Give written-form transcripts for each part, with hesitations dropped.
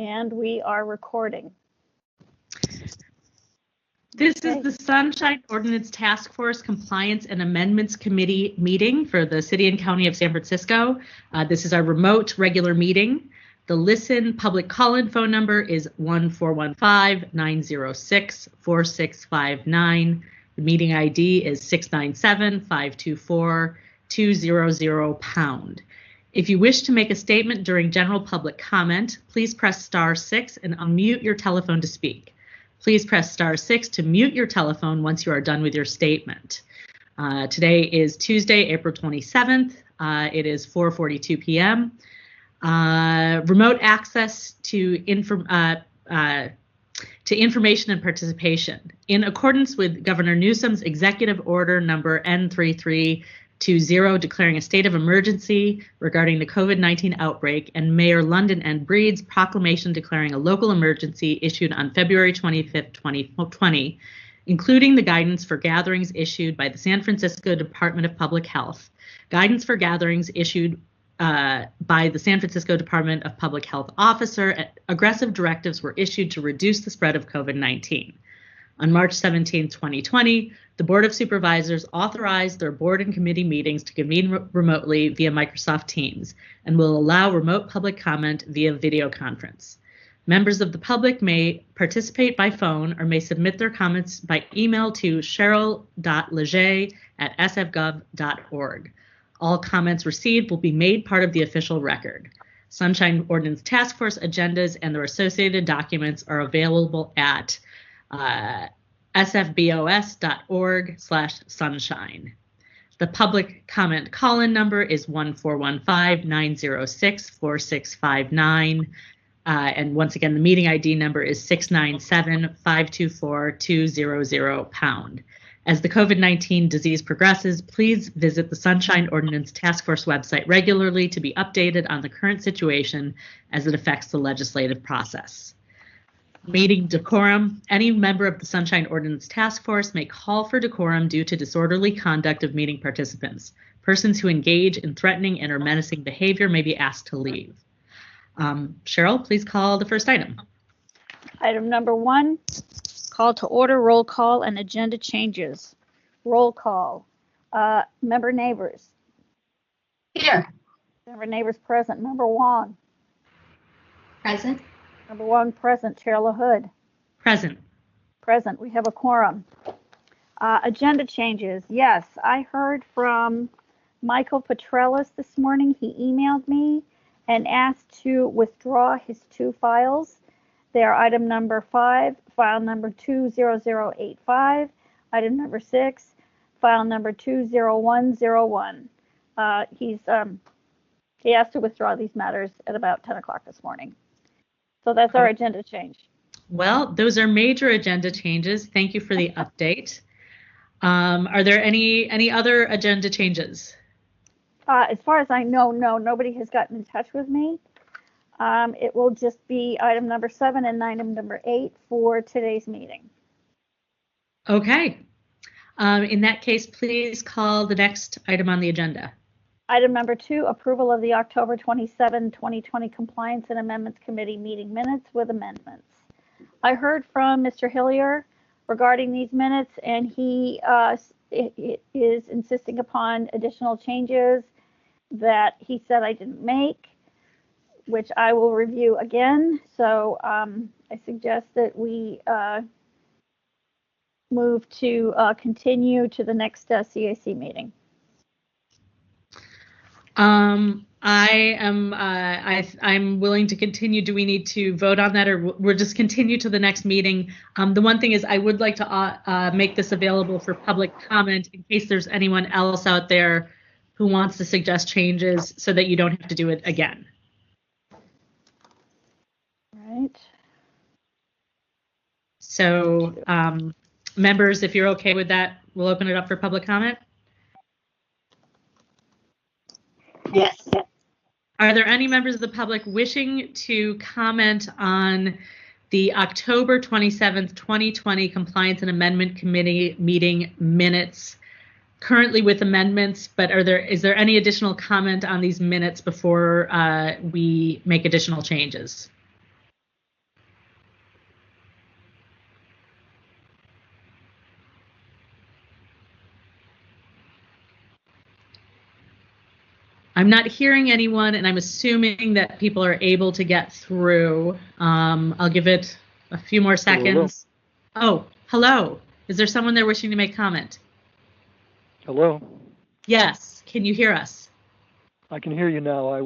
And we are recording. This is the Sunshine Ordinance Task Force Compliance and Amendments Committee meeting for the City and County of San Francisco. This is our remote regular meeting. The Listen public call-in phone number is 1-415-906-4659. The meeting ID is 697-524-200#. If you wish to make a statement during general public comment, please press *6 and unmute your telephone to speak. Please press *6 to mute your telephone once you are done with your statement. Today is Tuesday, April 27th. It is 4:42 p.m. Remote access to information and participation. In accordance with Governor Newsom's Executive Order number N3320 declaring a state of emergency regarding the COVID-19 outbreak, and Mayor London N. Breed's proclamation declaring a local emergency issued on February 25th, 2020, including the guidance for gatherings issued by the San Francisco Department of Public Health, guidance for gatherings issued by the San Francisco Department of Public Health officer, aggressive directives were issued to reduce the spread of COVID-19. On March 17, 2020, the Board of Supervisors authorized their board and committee meetings to convene remotely via Microsoft Teams and will allow remote public comment via video conference. Members of the public may participate by phone or may submit their comments by email to cheryl.leger@sfgov.org. All comments received will be made part of the official record. Sunshine Ordinance Task Force agendas and their associated documents are available at sfbos.org/sunshine. The public comment call-in number is 1-415-906-4659. And once again, the meeting ID number is 697-524-200#. As the COVID-19 disease progresses, please visit the Sunshine Ordinance Task Force website regularly to be updated on the current situation as it affects the legislative process. Meeting decorum. Any member of the Sunshine Ordinance Task Force may call for decorum due to disorderly conduct of meeting participants. Persons who engage in threatening and or menacing behavior may be asked to leave. Cheryl, please call the first item. Item number 1, call to order, roll call, and agenda changes. Roll call. Member Neighbors. Here. Member Neighbors present. Member Wong. Present. Member Wong present. Chair LaHood. Present. Present. We have a quorum. Agenda changes. Yes, I heard from Michael Petrellis this morning. He emailed me and asked to withdraw his 2 files. They are item number 5, file number 20085, item number 6, file number 20101. He asked to withdraw these matters at about 10 o'clock this morning. So that's our agenda change. Well, those are major agenda changes. Thank you for the update. Are there any other agenda changes? As far as I know, no, nobody has gotten in touch with me. It will just be item number 7 and item number 8 for today's meeting. Okay. In that case, please call the next item on the agenda. Item number 2, approval of the October 27, 2020 Compliance and Amendments Committee meeting minutes with amendments. I heard from Mr. Hillier regarding these minutes, and he is insisting upon additional changes that he said I didn't make, which I will review again. So I suggest that we move to continue to the next CAC meeting. I'm willing to continue. Do we need to vote on that, or we'll just continue to the next meeting? The one thing is I would like to make this available for public comment in case there's anyone else out there who wants to suggest changes so that you don't have to do it again. Right. So members, if you're okay with that, we'll open it up for public comment. Yes. Are there any members of the public wishing to comment on the October 27th, 2020 Compliance and Amendment Committee meeting minutes, currently with amendments, but is there any additional comment on these minutes before we make additional changes? I'm not hearing anyone, and I'm assuming that people are able to get through. I'll give it a few more seconds. Oh, hello. Is there someone there wishing to make comment? Hello. Yes. Can you hear us? I can hear you now. I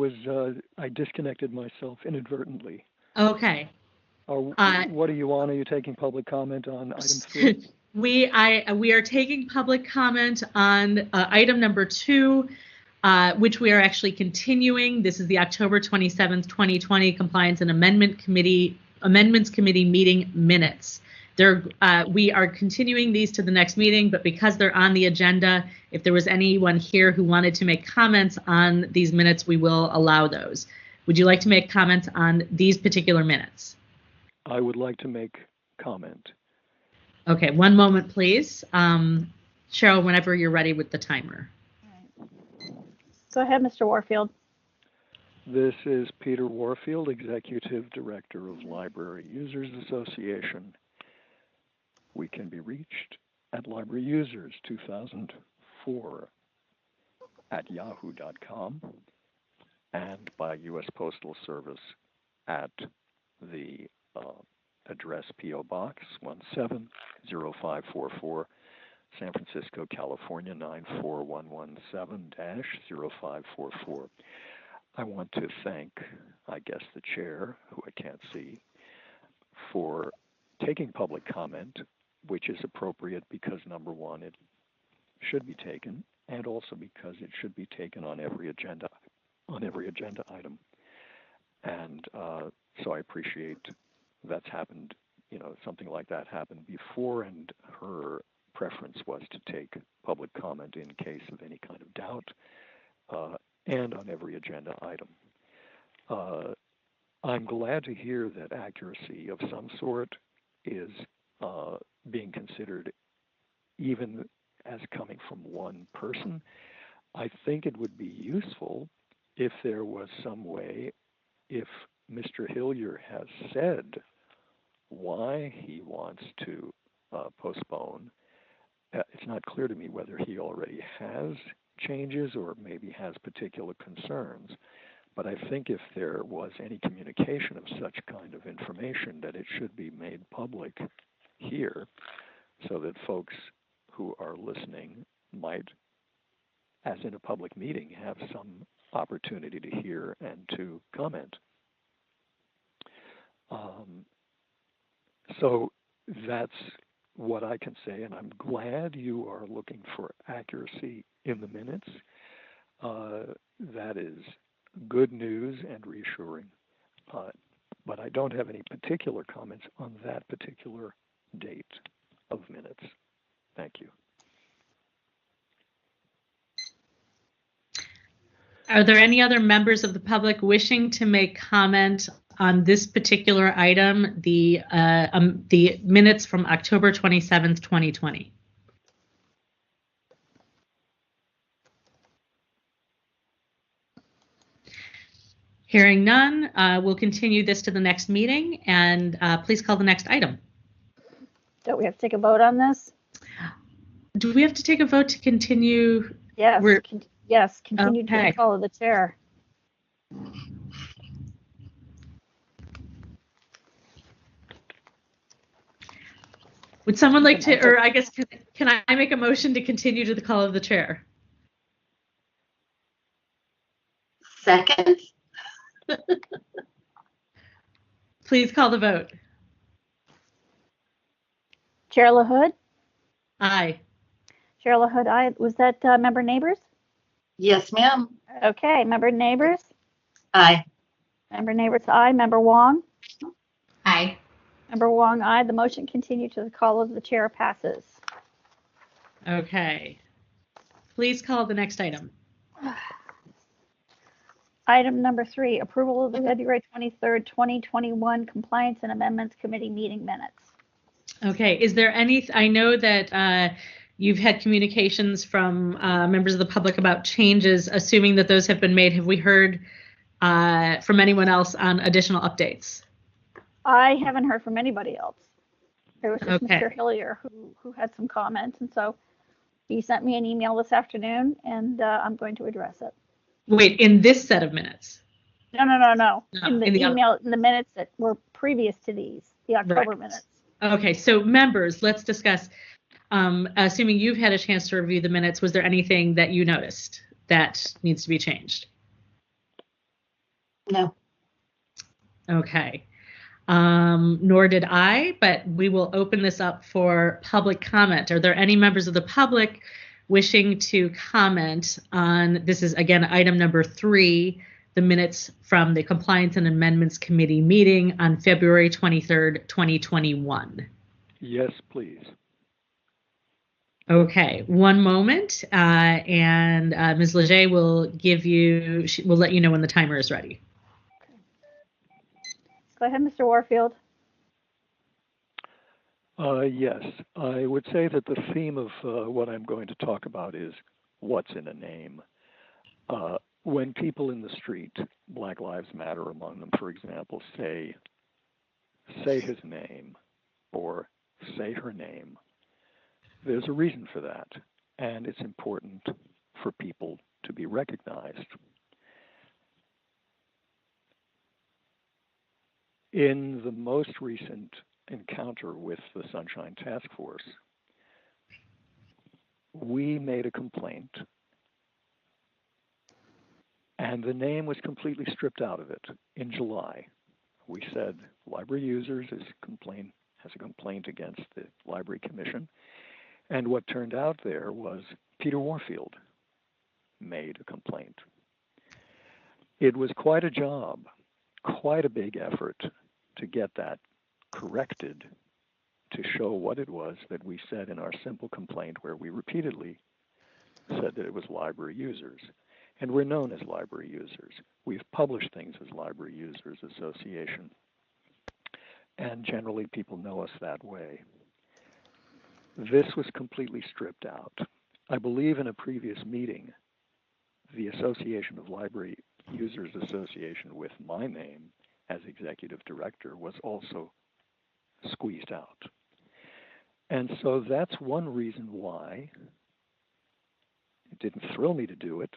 disconnected myself inadvertently. Okay. What do you want? Are you taking public comment on item 3? We are taking public comment on item number 2, which we are actually continuing. This is the October 27th, 2020 Compliance and Amendments Committee meeting minutes. We are continuing these to the next meeting, but because they're on the agenda, if there was anyone here who wanted to make comments on these minutes, we will allow those. Would you like to make comments on these particular minutes? I would like to make comment. Okay, one moment, please. Cheryl, whenever you're ready with the timer. Go ahead, Mr. Warfield. This is Peter Warfield, Executive Director of Library Users Association. We can be reached at libraryusers2004@yahoo.com and by U.S. Postal Service at the address P.O. Box 170544, San Francisco, California 94117-0544. I want to thank, I guess, the chair, who I can't see, for taking public comment, which is appropriate because, number one, it should be taken, and also because it should be taken on every agenda item. And so I appreciate that's happened, something like that happened before, and her preference was to take public comment in case of any kind of doubt, and on every agenda item. I'm glad to hear that accuracy of some sort is being considered even as coming from one person. I think it would be useful if there was some way, if Mr. Hillier has said why he wants to postpone. It's not clear to me whether he already has changes or maybe has particular concerns, but I think if there was any communication of such kind of information, that it should be made public here so that folks who are listening might, as in a public meeting, have some opportunity to hear and to comment. So that's what I can say, and I'm glad you are looking for accuracy in the minutes. That is good news and reassuring. But I don't have any particular comments on that particular date of minutes. Thank you. Are there any other members of the public wishing to make comment on this particular item, the minutes from October 27th, 2020? Hearing none, we'll continue this to the next meeting, and please call the next item. Don't we have to take a vote on this? Do we have to take a vote to continue? Yes. Yes, continue to Okay. the call of the chair. Would someone like to, or I guess, can I make a motion to continue to the call of the chair? Second. Please call the vote. Chair LaHood? Aye. Chair LaHood, aye. Was that Member Neighbors? Yes, ma'am. Okay, Member Neighbors? Aye. Member Neighbors, aye. Member Wong? Aye. Member Wong, aye. The motion continued to the call of the chair passes. Okay. Please call the next item. Item number 3, approval of the February 23rd, 2021 Compliance and Amendments Committee meeting minutes. Okay. Is there any, I know that you've had communications from members of the public about changes, assuming that those have been made. Have we heard from anyone else on additional updates? I haven't heard from anybody else. There was just Okay. Mr. Hillier who had some comments, and so he sent me an email this afternoon, and I'm going to address it. Wait, in this set of minutes? No. No, In the in the other- email, in the minutes that were previous to these, the October minutes. Okay, so members, let's discuss. Assuming you've had a chance to review the minutes, was there anything that you noticed that needs to be changed? No. Okay. Nor did I, but we will open this up for public comment. Are there any members of the public wishing to comment on, this is again item number 3, the minutes from the Compliance and Amendments Committee meeting on February 23rd, 2021? Yes, please. Okay, one moment, and Ms. Leger will will let you know when the timer is ready. Go ahead, Mr. Warfield. Yes, I would say that the theme of what I'm going to talk about is what's in a name. When people in the street, Black Lives Matter among them, for example, say his name or say her name, there's a reason for that, and it's important for people to be recognized. In the most recent encounter with the Sunshine Task Force, we made a complaint, and the name was completely stripped out of it in July. We said library users has a complaint against the Library Commission, and what turned out there was Peter Warfield made a complaint. It was quite a job, quite a big effort to get that corrected, to show what it was that we said in our simple complaint, where we repeatedly said that it was library users. And we're known as library users. We've published things as Library Users Association. And generally people know us that way. This was completely stripped out. I believe in a previous meeting, the Association of Library Users Association with my name as executive director was also squeezed out. And so that's one reason why it didn't thrill me to do it,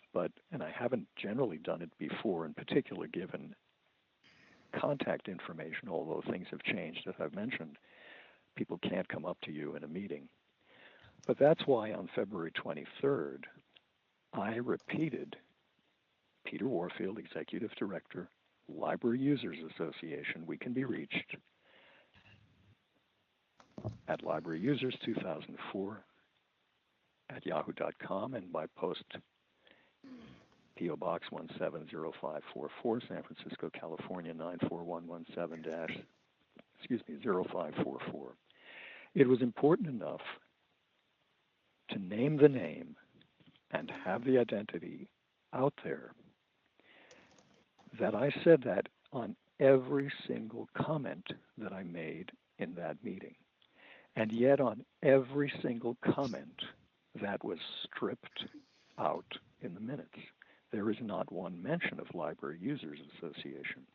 and I haven't generally done it before, in particular given contact information, although things have changed, as I've mentioned. People can't come up to you in a meeting. But that's why on February 23rd, I repeated Peter Warfield, Executive Director, Library Users Association. We can be reached at libraryusers2004@yahoo.com and by post P.O. Box 170544, San Francisco, California 94117-0544. It was important enough to name the name and have the identity out there that I said that on every single comment that I made in that meeting. And yet on every single comment that was stripped out in the minutes, there is not one mention of Library Users Association.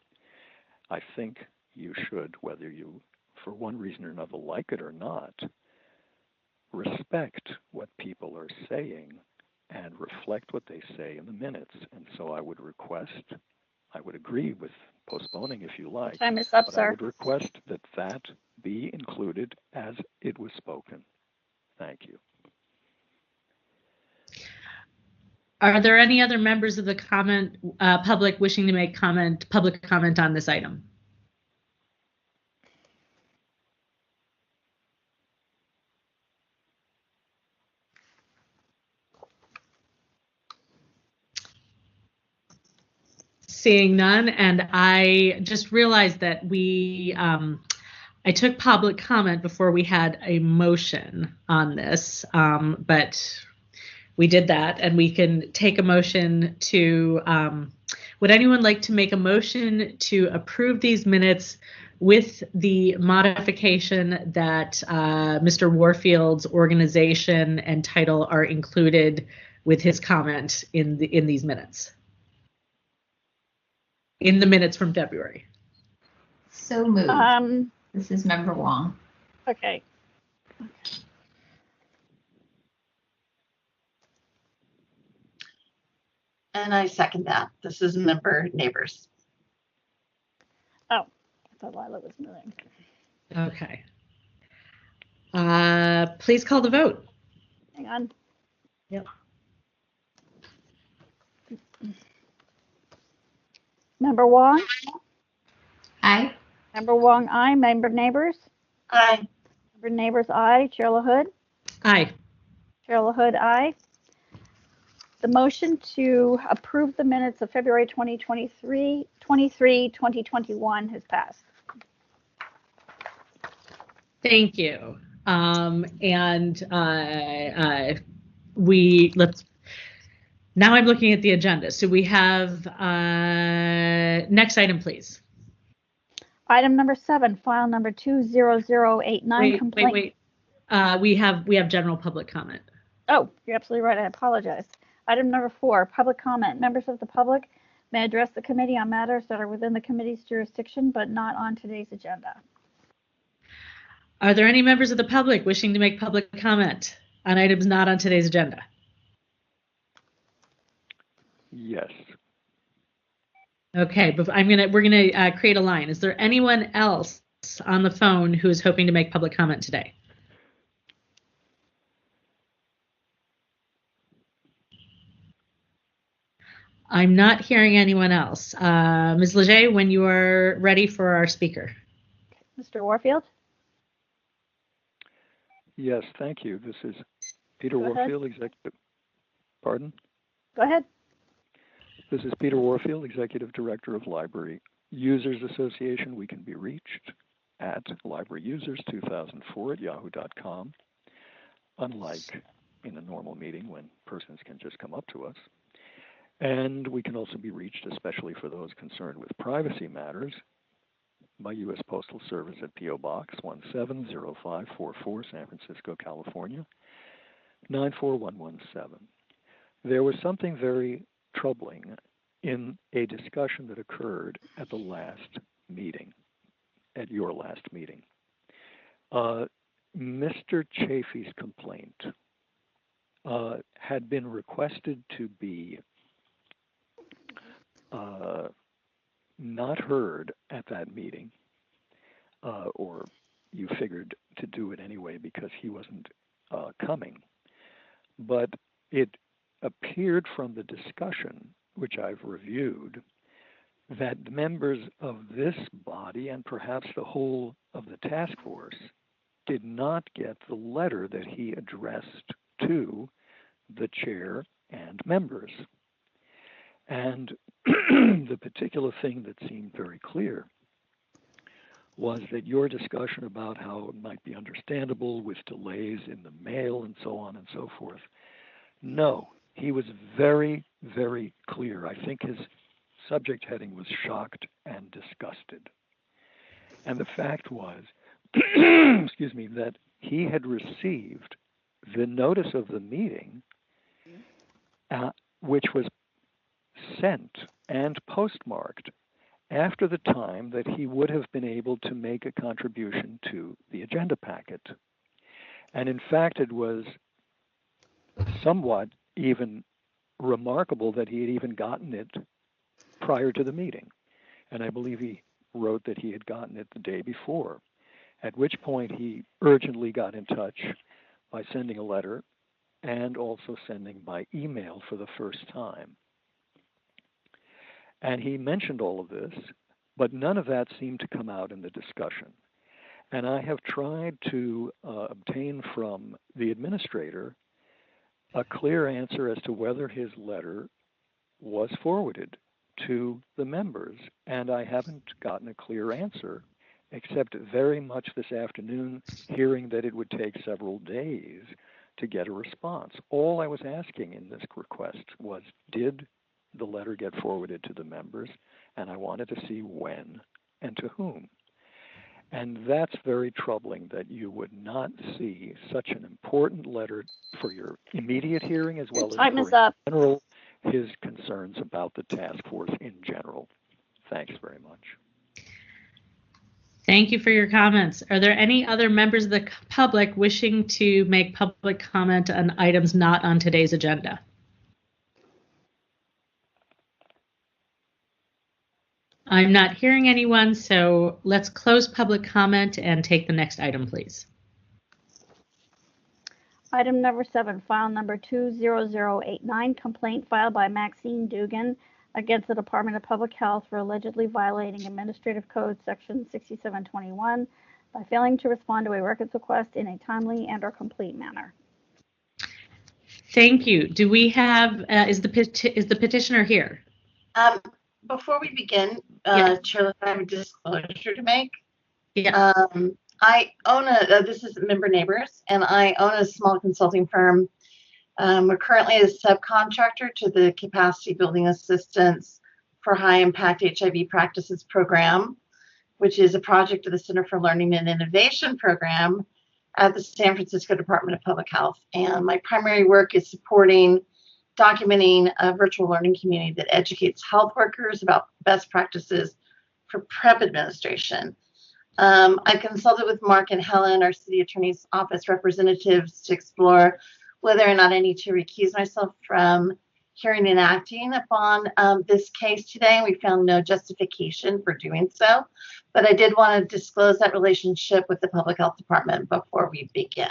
I think you should, whether you, for one reason or another, like it or not, respect what people are saying and reflect what they say in the minutes. And so I would agree with postponing if you like. Time is up, but sir. I would request that be included as it was spoken. Thank you. Are there any other members of the public wishing to make public comment on this item? Seeing none, and I just realized that I took public comment before we had a motion on this, but we did that, and we can take a motion to, would anyone like to make a motion to approve these minutes with the modification that Mr. Warfield's organization and title are included with his comment in these minutes? In the minutes from February. So moved. This is Member Wong. Okay. And I second that. This is member Neighbors. Oh, I thought Lila was moving. Okay. Please call the vote. Hang on. Yep. Member Wong? Aye. Member Wong, aye. Member Neighbors? Aye. Member Neighbors, aye. Chair LaHood? Aye. Chair LaHood, aye. The motion to approve the minutes of February 2021 has passed. Thank you. Now I'm looking at the agenda. So we have next item, please. Item number 7, file number 20089. Complaint. Wait. We have general public comment. Oh, you're absolutely right. I apologize. Item number 4, public comment. Members of the public may address the committee on matters that are within the committee's jurisdiction, but not on today's agenda. Are there any members of the public wishing to make public comment on items not on today's agenda? Yes. Okay, but we're gonna create a line. Is there anyone else on the phone who is hoping to make public comment today? I'm not hearing anyone else. Ms. Leger, when you are ready for our speaker. Mr. Warfield? Yes, thank you. This is Peter Warfield, Executive. Pardon? Go ahead. This is Peter Warfield, Executive Director of Library Users Association. We can be reached at libraryusers2004@yahoo.com, unlike in a normal meeting when persons can just come up to us. And we can also be reached, especially for those concerned with privacy matters, by U.S. Postal Service at P.O. Box 170544, San Francisco, California, 94117. There was something very troubling in a discussion that occurred at the last meeting, at your last meeting. Mr. Chafee's complaint had been requested to be not heard at that meeting, or you figured to do it anyway because he wasn't coming. But it appeared from the discussion, which I've reviewed, that members of this body and perhaps the whole of the task force did not get the letter that he addressed to the chair and members. And the particular thing that seemed very clear was that your discussion about how it might be understandable with delays in the mail and so on and so forth. No, he was very, very clear. I think his subject heading was shocked and disgusted. And the fact was, excuse me, that he had received the notice of the meeting, which was sent and postmarked after the time that he would have been able to make a contribution to the agenda packet. And in fact, it was somewhat even remarkable that he had even gotten it prior to the meeting. And I believe he wrote that he had gotten it the day before, at which point he urgently got in touch by sending a letter and also sending by email for the first time. And he mentioned all of this, but none of that seemed to come out in the discussion. And I have tried to obtain from the administrator a clear answer as to whether his letter was forwarded to the members. And I haven't gotten a clear answer, except very much this afternoon, hearing that it would take several days to get a response. All I was asking in this request was, did the letter get forwarded to the members? And I wanted to see when and to whom. And that's very troubling that you would not see such an important letter for your immediate hearing as well as for in general his concerns about the task force in general. Thanks very much. Thank you for your comments. Are there any other members of the public wishing to make public comment on items not on today's agenda? I'm not hearing anyone, so let's close public comment and take the next item, please. Item number 7, file number 20089, complaint filed by Maxine Dugan against the Department of Public Health for allegedly violating Administrative Code Section 6721 by failing to respond to a records request in a timely and/or complete manner. Thank you. Do we have, is the petitioner here? Before we begin, Yes. Chair, I have a disclosure to make. Yeah. I own this is Member Neighbors, and I own a small consulting firm. We're currently a subcontractor to the Capacity Building Assistance for High Impact HIV Practices Program, which is a project of the Center for Learning and Innovation program at the San Francisco Department of Public Health. And my primary work is documenting a virtual learning community that educates health workers about best practices for PrEP administration. I consulted with Mark and Helen, our city attorney's office representatives, to explore whether or not I need to recuse myself from hearing and acting upon this case today. We found no justification for doing so, but I did want to disclose that relationship with the Public Health Department before we begin.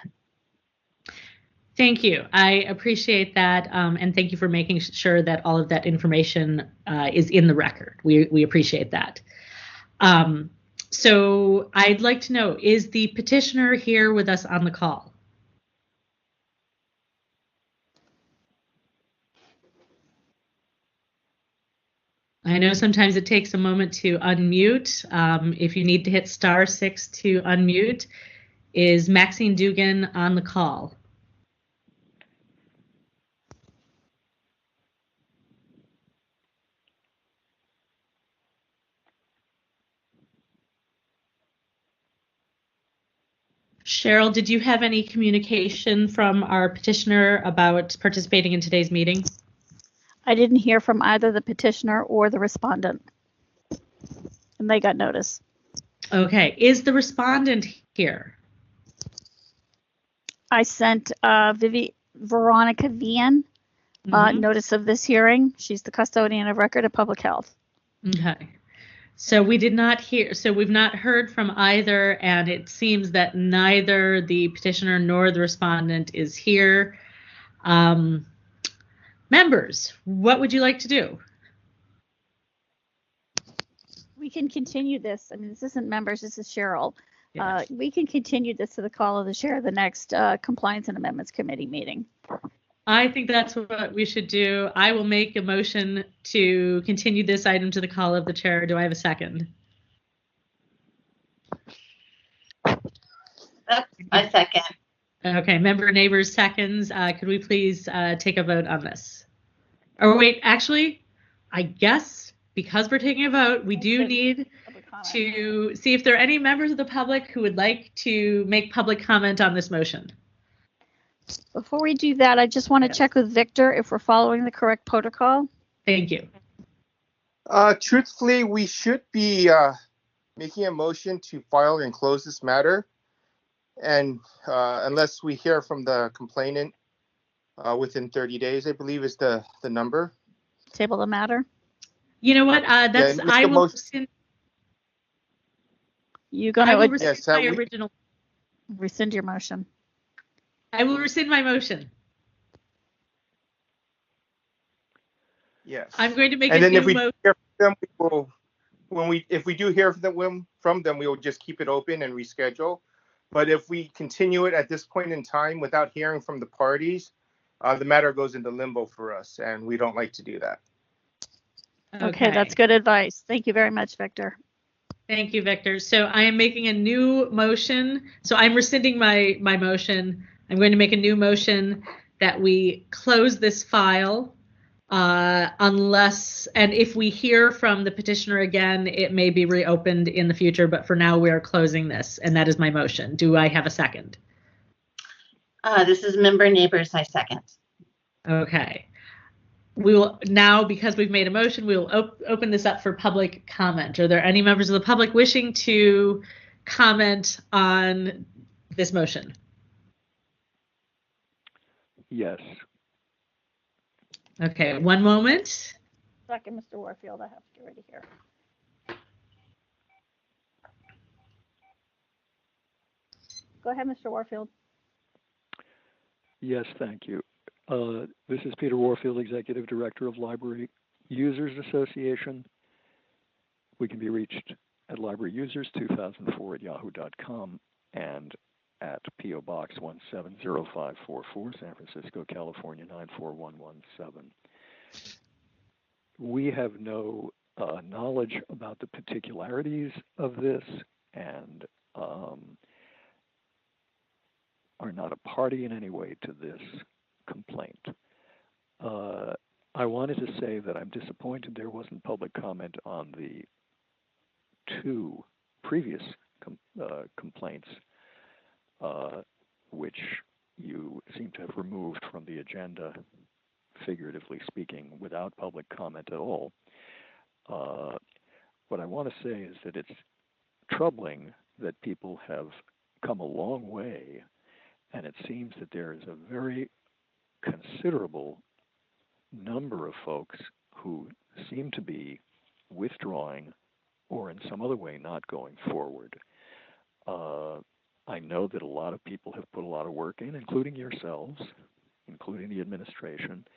Thank you. I appreciate that, and thank you for making sure that all of that information is in the record. We appreciate that. So I'd like to know, is the petitioner here with us on the call? I know sometimes it takes a moment to unmute. If you need to hit *6 to unmute. Is Maxine Dugan on the call? Cheryl, did you have any communication from our petitioner about participating in today's meeting? I didn't hear from either the petitioner or the respondent, and they got notice. Okay, is the respondent here? I sent Veronica Vian notice of this hearing. She's the custodian of record of public health. Okay. So we did not hear, so we've not heard from either, and it seems that neither the petitioner nor the respondent is here. Members, what would you like to do? We can continue this. I mean, this isn't members, this is Cheryl. Yes. We can continue this to the call of the chair of the next Compliance and Amendments Committee meeting. I think that's what we should do. I will make a motion to continue this item to the call of the chair. Do I have a second? I second. Okay, Member Neighbors seconds. Could we please take a vote on this? Or wait, actually, I guess because we're taking a vote, we do need to see if there are any members of the public who would like to make public comment on this motion. Before we do that, I just want to check with Victor if we're following the correct protocol. Thank you. Truthfully, we should be making a motion to file and close this matter. And unless we hear from the complainant within 30 days, I believe is the number. Table the matter. You know what? That's Yeah, I will rescind. You're going to rescind my original. Rescind your motion. I will rescind my motion. Yes. I'm going to make and a then new if we motion. hear from them, if we do hear from them, we will just keep it open and reschedule. But if we continue it at this point in time without hearing from the parties, the matter goes into limbo for us, and we don't like to do that. Okay, that's good advice. Thank you very much, Victor. Thank you, Victor. So I am making a new motion. So I'm rescinding my motion. I'm going to make a new motion that we close this file unless, and if we hear from the petitioner again, it may be reopened in the future, but for now we are closing this, and that is my motion. Do I have a second? This is Member Neighbors, I second. Okay. We will now, because we've made a motion, we will open this up for public comment. Are there any members of the public wishing to comment on this motion? Yes. Okay, one moment. Second, Mr. Warfield, I have to get ready here. Go ahead, Mr. Warfield. Yes, thank you. This is Peter Warfield, Executive Director of Library Users Association. We can be reached at libraryusers2004@yahoo.com and at P.O. Box 170544, San Francisco, California 94117. We have no knowledge about the particularities of this and are not a party in any way to this complaint. I wanted to say that I'm disappointed there wasn't public comment on the two previous complaints, which you seem to have removed from the agenda, figuratively speaking, without public comment at all. What I want to say is that it's troubling that people have come a long way, and it seems that there is a very considerable number of folks who seem to be withdrawing or in some other way not going forward. I know that a lot of people have put a lot of work in, including yourselves, including the administration,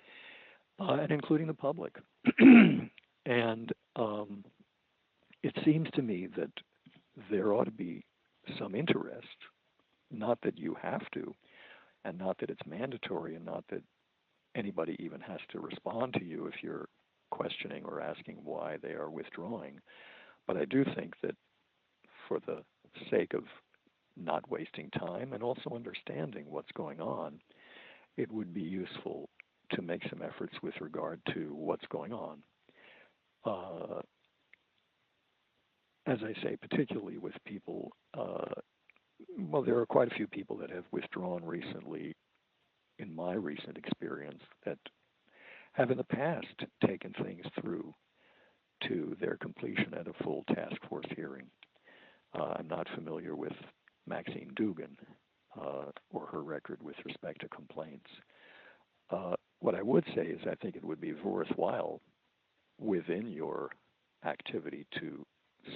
and including the public. And it seems to me that there ought to be some interest, not that you have to, and not that it's mandatory, and not that anybody even has to respond to you if you're questioning or asking why they are withdrawing. But I do think that for the sake of not wasting time and also understanding what's going on, it would be useful to make some efforts with regard to what's going on. As I say, particularly with people, well, there are quite a few people that have withdrawn recently, in my recent experience, that have in the past taken things through to their completion at a full task force hearing. I'm not familiar with Maxine Dugan or her record with respect to complaints. What I would say is I think it would be worthwhile within your activity to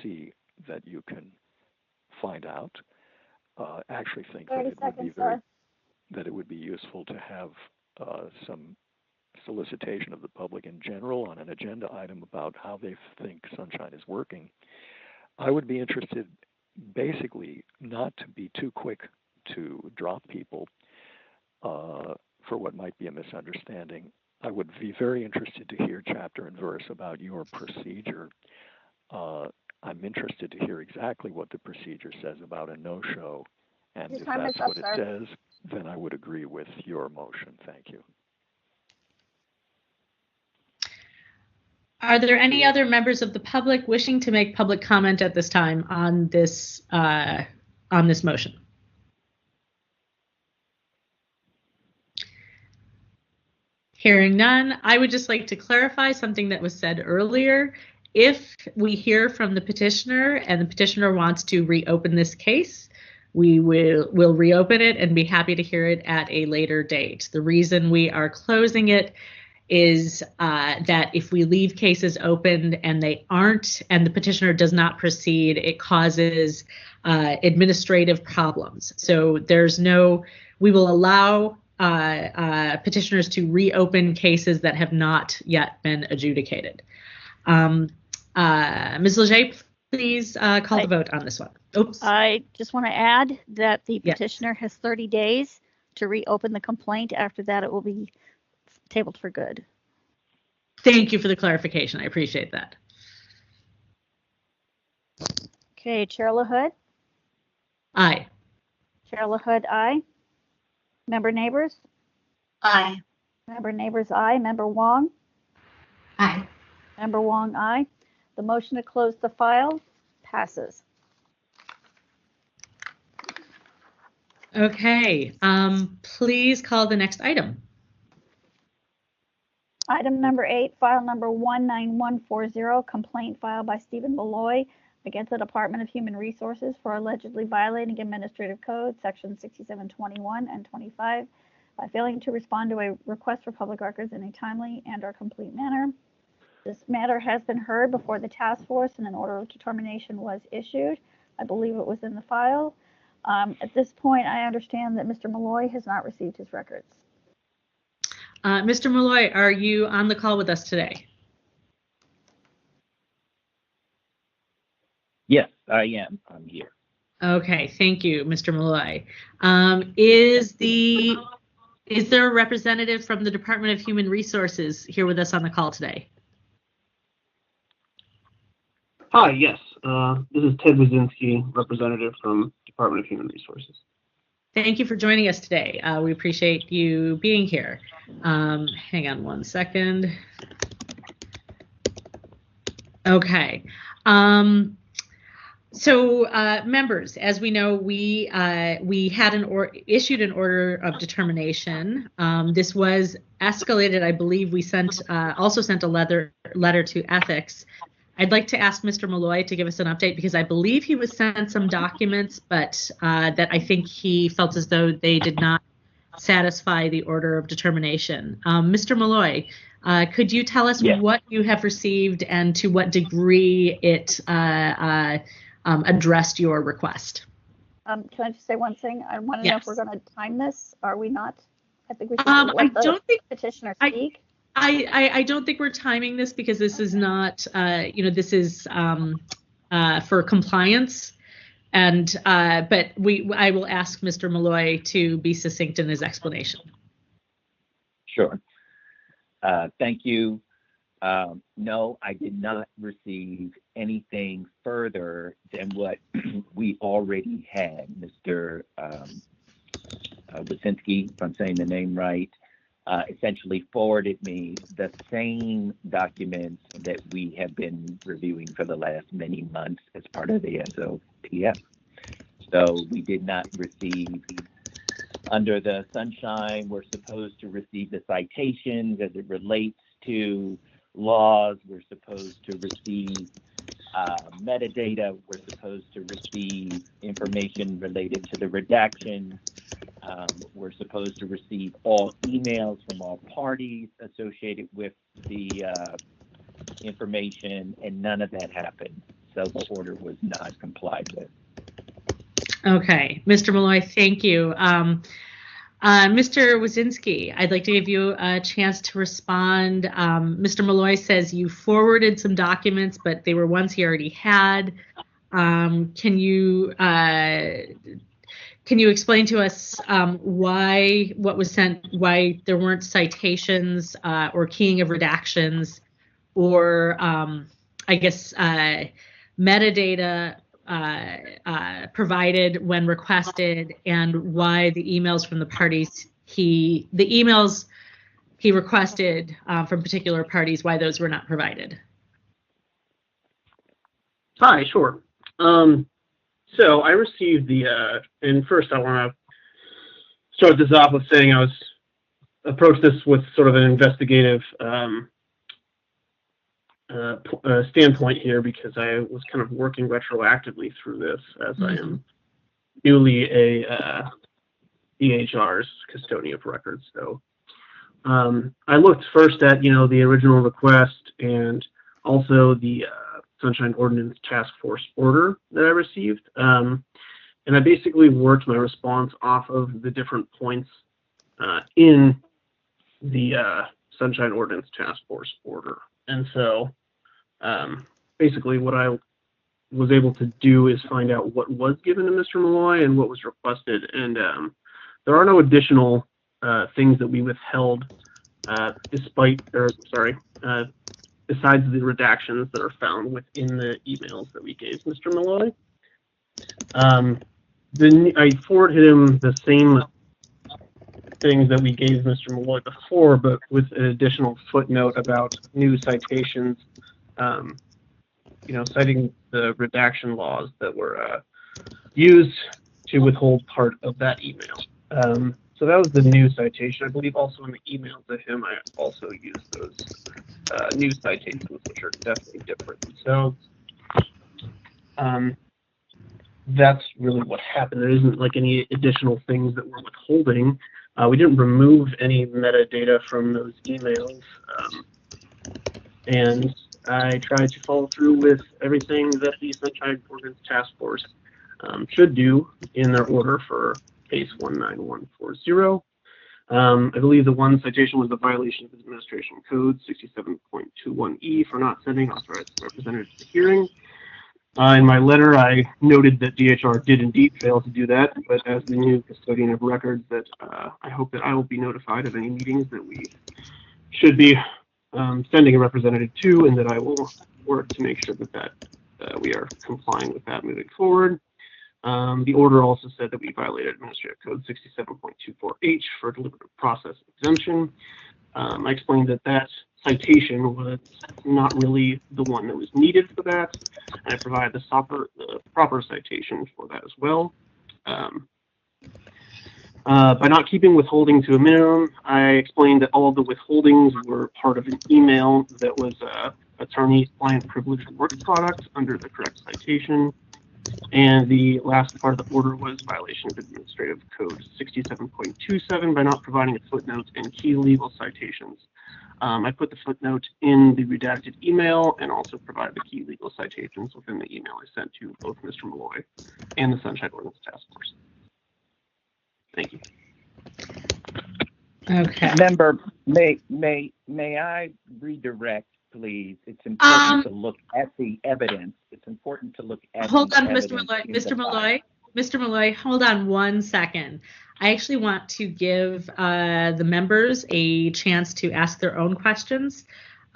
see that you can find out. Actually think that it would be useful to have some solicitation of the public in general on an agenda item about how they think Sunshine is working. I would be interested, basically, not to be too quick to drop people for what might be a misunderstanding. I would be very interested to hear chapter and verse about your procedure. I'm interested to hear exactly what the procedure says about a no-show, and if that's what it says, then I would agree with your motion. Thank you. Are there any other members of the public wishing to make public comment at this time on this motion? Hearing none, I would just like to clarify something that was said earlier. If we hear from the petitioner and the petitioner wants to reopen this case, we will reopen it and be happy to hear it at a later date. The reason we are closing it is that if we leave cases open and they aren't, and the petitioner does not proceed, it causes administrative problems. So we will allow petitioners to reopen cases that have not yet been adjudicated. Ms. Leger, please call the vote on this one. Oops. I just want to add that the petitioner has 30 days to reopen the complaint. After that, it will be tabled for good. Thank you for the clarification. I appreciate that. Okay, Chair LaHood? Aye. Chair LaHood, aye. Member Neighbors? Aye. Member Neighbors, aye. Member Wong? Aye. Member Wong, aye. The motion to close the file passes. Okay, please call the next item. Item number 8, file number 19140, complaint filed by Stephen Malloy against the Department of Human Resources for allegedly violating Administrative Code Section 6721 and 25 by failing to respond to a request for public records in a timely and/or complete manner. This matter has been heard before the task force and an order of determination was issued. I believe it was in the file. At this point, I understand that Mr. Malloy has not received his records. Mr. Malloy, are you on the call with us today? Yes, I am. I'm here. Okay, thank you, Mr. Malloy. Is there a representative from the Department of Human Resources here with us on the call today? Hi, yes. This is Ted Wazinski, representative from Department of Human Resources. Thank you for joining us today. We appreciate you being here. Hang on one second. Okay. Members, as we know, we had issued an order of determination. This was escalated. I believe we also sent a letter to ethics. I'd like to ask Mr. Malloy to give us an update because I believe he was sent some documents, but that I think he felt as though they did not satisfy the order of determination. Mr. Malloy, could you tell us what you have received and to what degree it addressed your request? Can I just say one thing? I want to know if we're going to time this. Are we not? I think we should let the petitioner speak. I don't think we're timing this because this is not, this is for compliance. And but I will ask Mr. Malloy to be succinct in his explanation. Sure. Thank you. No, I did not receive anything further than what we already had. Mr. Wazinski, if I'm saying the name right, essentially forwarded me the same documents that we have been reviewing for the last many months as part of the SOTF. So we did not receive, under the sunshine, we're supposed to receive the citations as it relates to laws. We're supposed to receive metadata. We're supposed to receive information related to the redaction. We're supposed to receive all emails from all parties associated with the information, and none of that happened. So the order was not complied with. Okay, Mr. Malloy, thank you. Mr. Wazinski, I'd like to give you a chance to respond. Mr. Malloy says you forwarded some documents, but they were ones he already had. Can you explain to us why what was sent, why there weren't citations or keying of redactions, or I guess metadata provided when requested, and why the emails from the parties the emails he requested from particular parties, why those were not provided? Hi, sure. So I received and first I want to start this off with saying I was approached this with sort of an investigative standpoint here, because I was kind of working retroactively through this, as I am newly a EHR's custodian of records. So I looked first at, the original request and also the Sunshine Ordinance Task Force order that I received. And I basically worked my response off of the different points in the Sunshine Ordinance Task Force order. And so basically what I was able to do is find out what was given to Mr. Malloy and what was requested. And there are no additional things that we withheld besides the redactions that are found within the emails that we gave Mr. Malloy. I forwarded him the same things that we gave Mr. Malloy before, but with an additional footnote about new citations, citing the redaction laws that were used to withhold part of that email. So that was the new citation. I believe also in the email to him, I also used those new citations, which are definitely different. So that's really what happened. There isn't like any additional things that we're withholding. We didn't remove any metadata from those emails. And I tried to follow through with everything that the Sunshine Ordinance Task Force should do in their order for case 19140. I believe the one citation was the violation of Administration Code 67.21E for not sending authorized representatives to the hearing. In my letter, I noted that DHR did indeed fail to do that, but as the new custodian of records, that I hope that I will be notified of any meetings that we should be sending a representative to, and that I will work to make sure that we are complying with that moving forward. The order also said that we violated Administrative Code 67.24H for deliberative process exemption. I explained that that citation was not really the one that was needed for that, and I provided the proper citation for that as well. By not keeping withholding to a minimum, I explained that all of the withholdings were part of an email that was attorney-client privileged work product under the correct citation. And the last part of the order was violation of Administrative Code 67.27 by not providing a footnote and key legal citations. I put the footnote in the redacted email and also provided the key legal citations within the email I sent to both Mr. Malloy and the Sunshine Ordinance Task Force. Thank you. Okay. Member, may I redirect, please? It's important to look at the evidence. It's important to look at. Hold on, Mr. Malloy. Mr. Malloy, hold on 1 second. I actually want to give the members a chance to ask their own questions.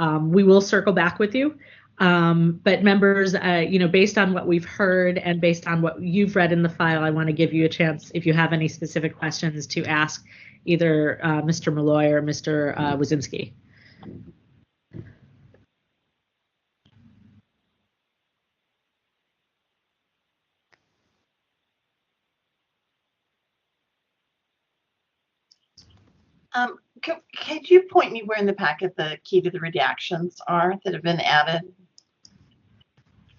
We will circle back with you. But members, based on what we've heard and based on what you've read in the file, I want to give you a chance, if you have any specific questions, to ask either Mr. Malloy or Mr. Wazinski. Could you point me where in the packet the key to the redactions are that have been added?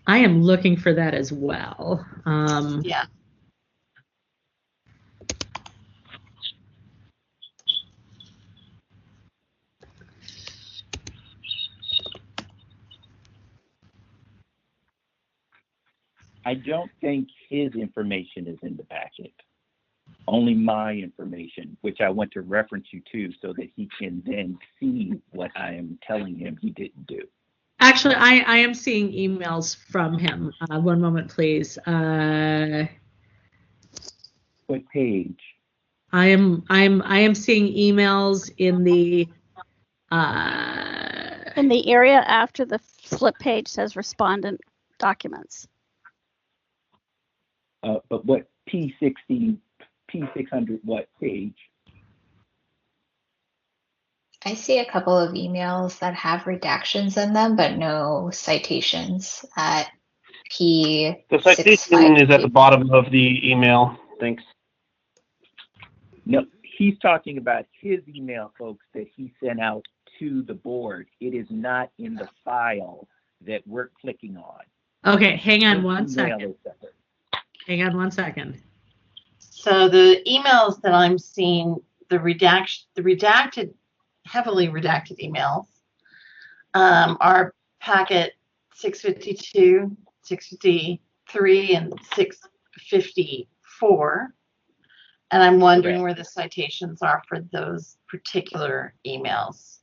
I am looking for that as well. Yeah. I don't think his information is in the packet. Only my information, which I want to reference you to so that he can then see what I am telling him he didn't do. Actually, I am seeing emails from him. 1 moment, please. What page? I am seeing emails in the area after the flip page says respondent documents. But what P600 what page? I see a couple of emails that have redactions in them, but no citations at P. The citation is at the bottom of the email. Thanks. No, he's talking about his email, folks, that he sent out to the board. It is not in the file that we're clicking on. Okay, hang on 1 second. Hang on 1 second. So the emails that I'm seeing, the redacted, heavily redacted emails are packet 652, 653, and 654. And I'm wondering where the citations are for those particular emails.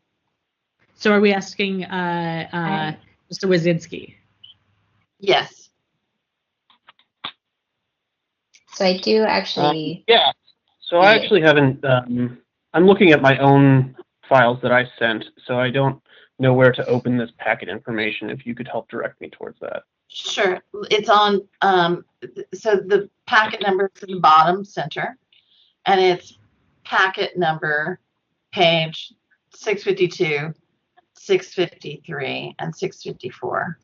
So are we asking Mr. Wazinski? Yes. So I do actually. Yeah. So I actually haven't. I'm looking at my own files that I sent, so I don't know where to open this packet information. If you could help direct me towards that. Sure. It's on. So the packet number is in the bottom center, and it's packet number page 652, 653, and 654.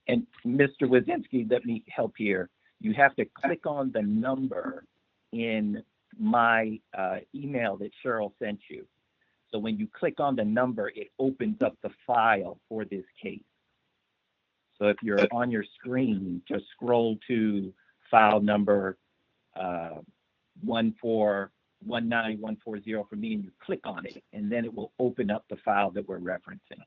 And Mr. Wazinski, let me help here. You have to click on the number in my email that Cheryl sent you. So when you click on the number, it opens up the file for this case. So if you're on your screen, just scroll to file number 1419140 for me, and you click on it, and then it will open up the file that we're referencing.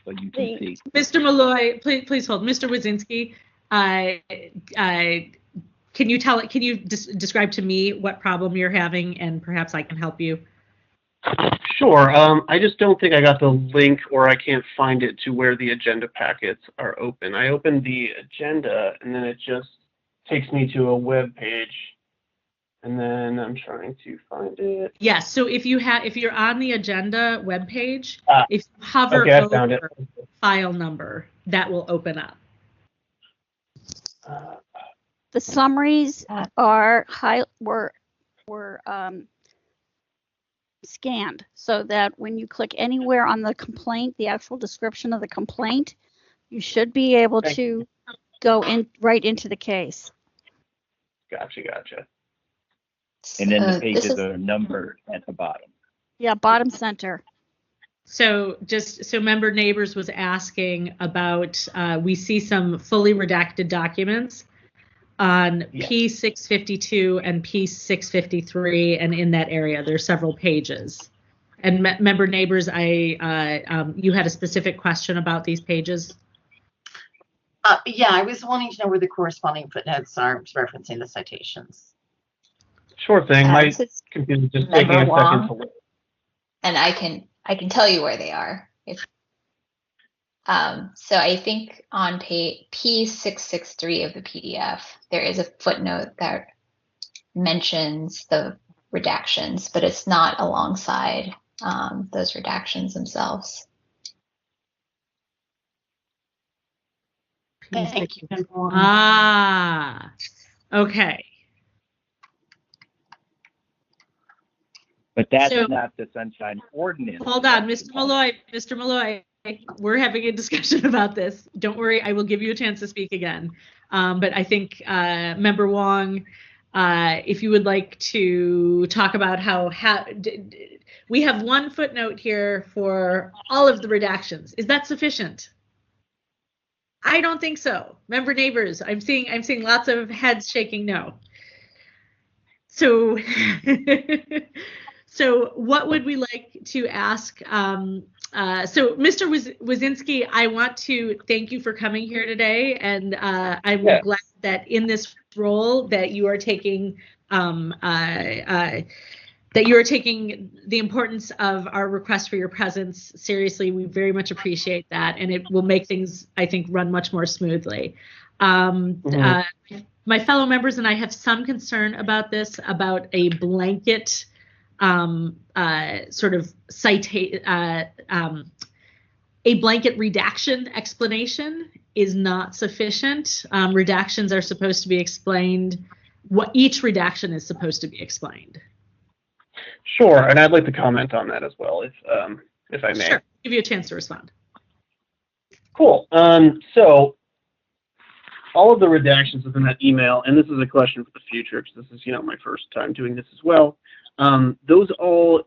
So you can see. Mr. Malloy, please hold. Mr. Wazinski, can you describe to me what problem you're having, and perhaps I can help you? Sure. I just don't think I got the link, or I can't find it to where the agenda packets are open. I opened the agenda, and then it just takes me to a web page, and then I'm trying to find it. Yes. So if you're on the agenda web page, if you hover Okay, I found it. over file number, that will open up. The summaries were scanned so that when you click anywhere on the complaint, the actual description of the complaint, you should be able to go in right into the case. Gotcha. And then the pages are numbered at the bottom. Yeah, bottom center. So member Neighbors was asking about, we see some fully redacted documents on P652 and P653, and in that area there's several pages. And member Neighbors, you had a specific question about these pages? Yeah, I was wanting to know where the corresponding footnotes are referencing the citations. Sure thing. My computer's just taking a second to load. And I can tell you where they are. So I think on page P663 of the PDF, there is a footnote that mentions the redactions, but it's not alongside those redactions themselves. Thank you. Okay. But that's not the Sunshine Ordinance. Hold on, Mr. Malloy, we're having a discussion about this. Don't worry, I will give you a chance to speak again. But I think Member Wong, if you would like to talk about how we have one footnote here for all of the redactions. Is that sufficient? I don't think so. Member Neighbors, I'm seeing lots of heads shaking no. So so what would we like to ask? So Mr. Wazinski, I want to thank you for coming here today, and I'm glad that in this role that you are taking the importance of our request for your presence seriously. We very much appreciate that, and it will make things, I think, run much more smoothly. My fellow members and I have some concern about this, about a blanket sort of a blanket redaction explanation is not sufficient. Redactions are supposed to be explained. What each redaction is supposed to be explained. Sure, and I'd like to comment on that as well, if I may. Sure, give you a chance to respond. Cool. So all of the redactions within that email, and this is a question for the future because this is, my first time doing this as well. Those all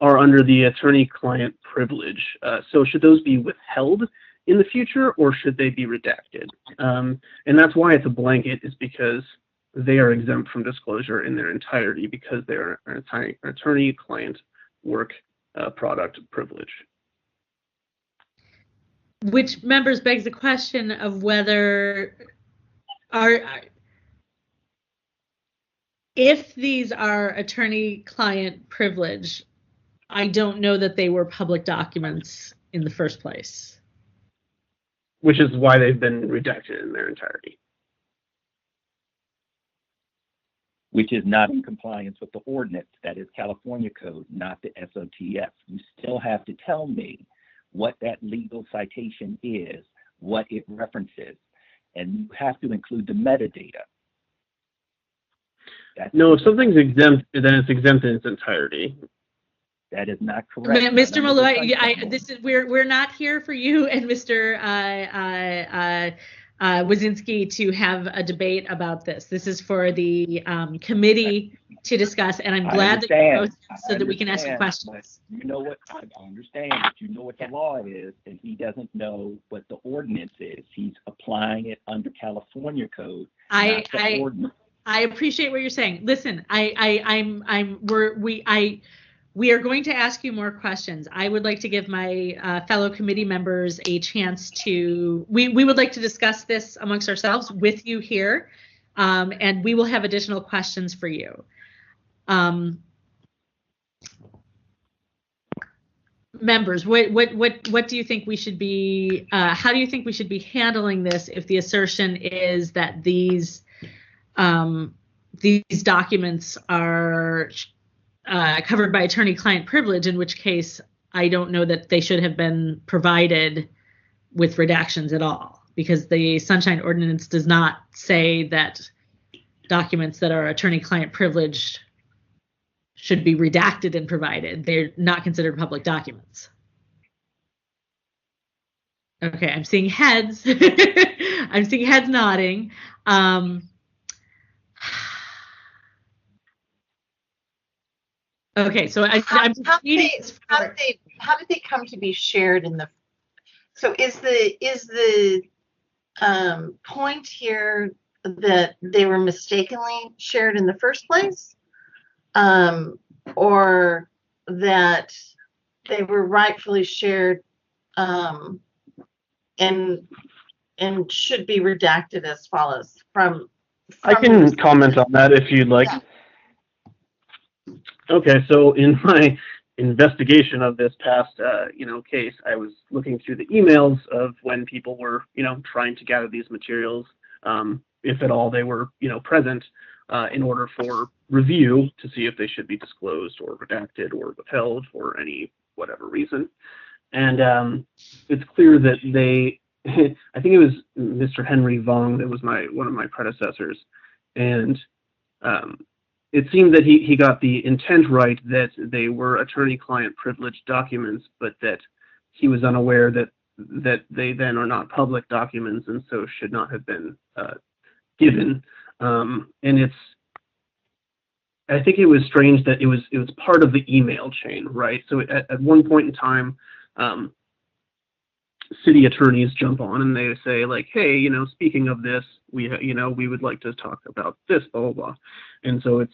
are under the attorney-client privilege. So should those be withheld in the future, or should they be redacted? And that's why it's a blanket, is because they are exempt from disclosure in their entirety because they are an attorney-client work product privilege. Which, members, begs the question of whether if these are attorney-client privilege, I don't know that they were public documents in the first place. Which is why they've been redacted in their entirety. Which is not in compliance with the ordinance. That is California code, not the SOTF. You still have to tell me what that legal citation is, what it references, and you have to include the metadata. No, if something's exempt, then it's exempt in its entirety. That is not correct. Mr. Malloy, we're not here for you and Mr. Wazinski to have a debate about this. This is for the committee to discuss, and I'm glad that you're both so that we can ask you questions. You know what? I understand, but you know what the law is, and he doesn't know what the ordinance is. He's applying it under California code. I appreciate what you're saying. Listen, we are going to ask you more questions. I would like to give my fellow committee members a chance to, we would like to discuss this amongst ourselves with you here, and we will have additional questions for you. Members, what do you think we should be, how do you think we should be handling this if the assertion is that these documents are covered by attorney-client privilege, in which case I don't know that they should have been provided with redactions at all, because the Sunshine Ordinance does not say that documents that are attorney-client privileged should be redacted and provided. They're not considered public documents. Okay, I'm seeing heads. I'm seeing heads nodding. Okay, so how did they come to be shared in the? So is the point here that they were mistakenly shared in the first place, or that they were rightfully shared and should be redacted as follows from I can comment on that if you'd like. Yeah. Okay, so in my investigation of this past, case, I was looking through the emails of when people were, trying to gather these materials, if at all they were, present, in order for review to see if they should be disclosed or redacted or withheld for any whatever reason. And it's clear that they, I think it was Mr. Henry Vong that was one of my predecessors, and it seemed that he got the intent right, that they were attorney-client privileged documents, but that he was unaware that they then are not public documents and so should not have been given. And I think it was strange that it was part of the email chain, right? So at one point in time, city attorneys jump on and they say, like, hey, speaking of this, we would like to talk about this, blah, blah, blah. And so it's,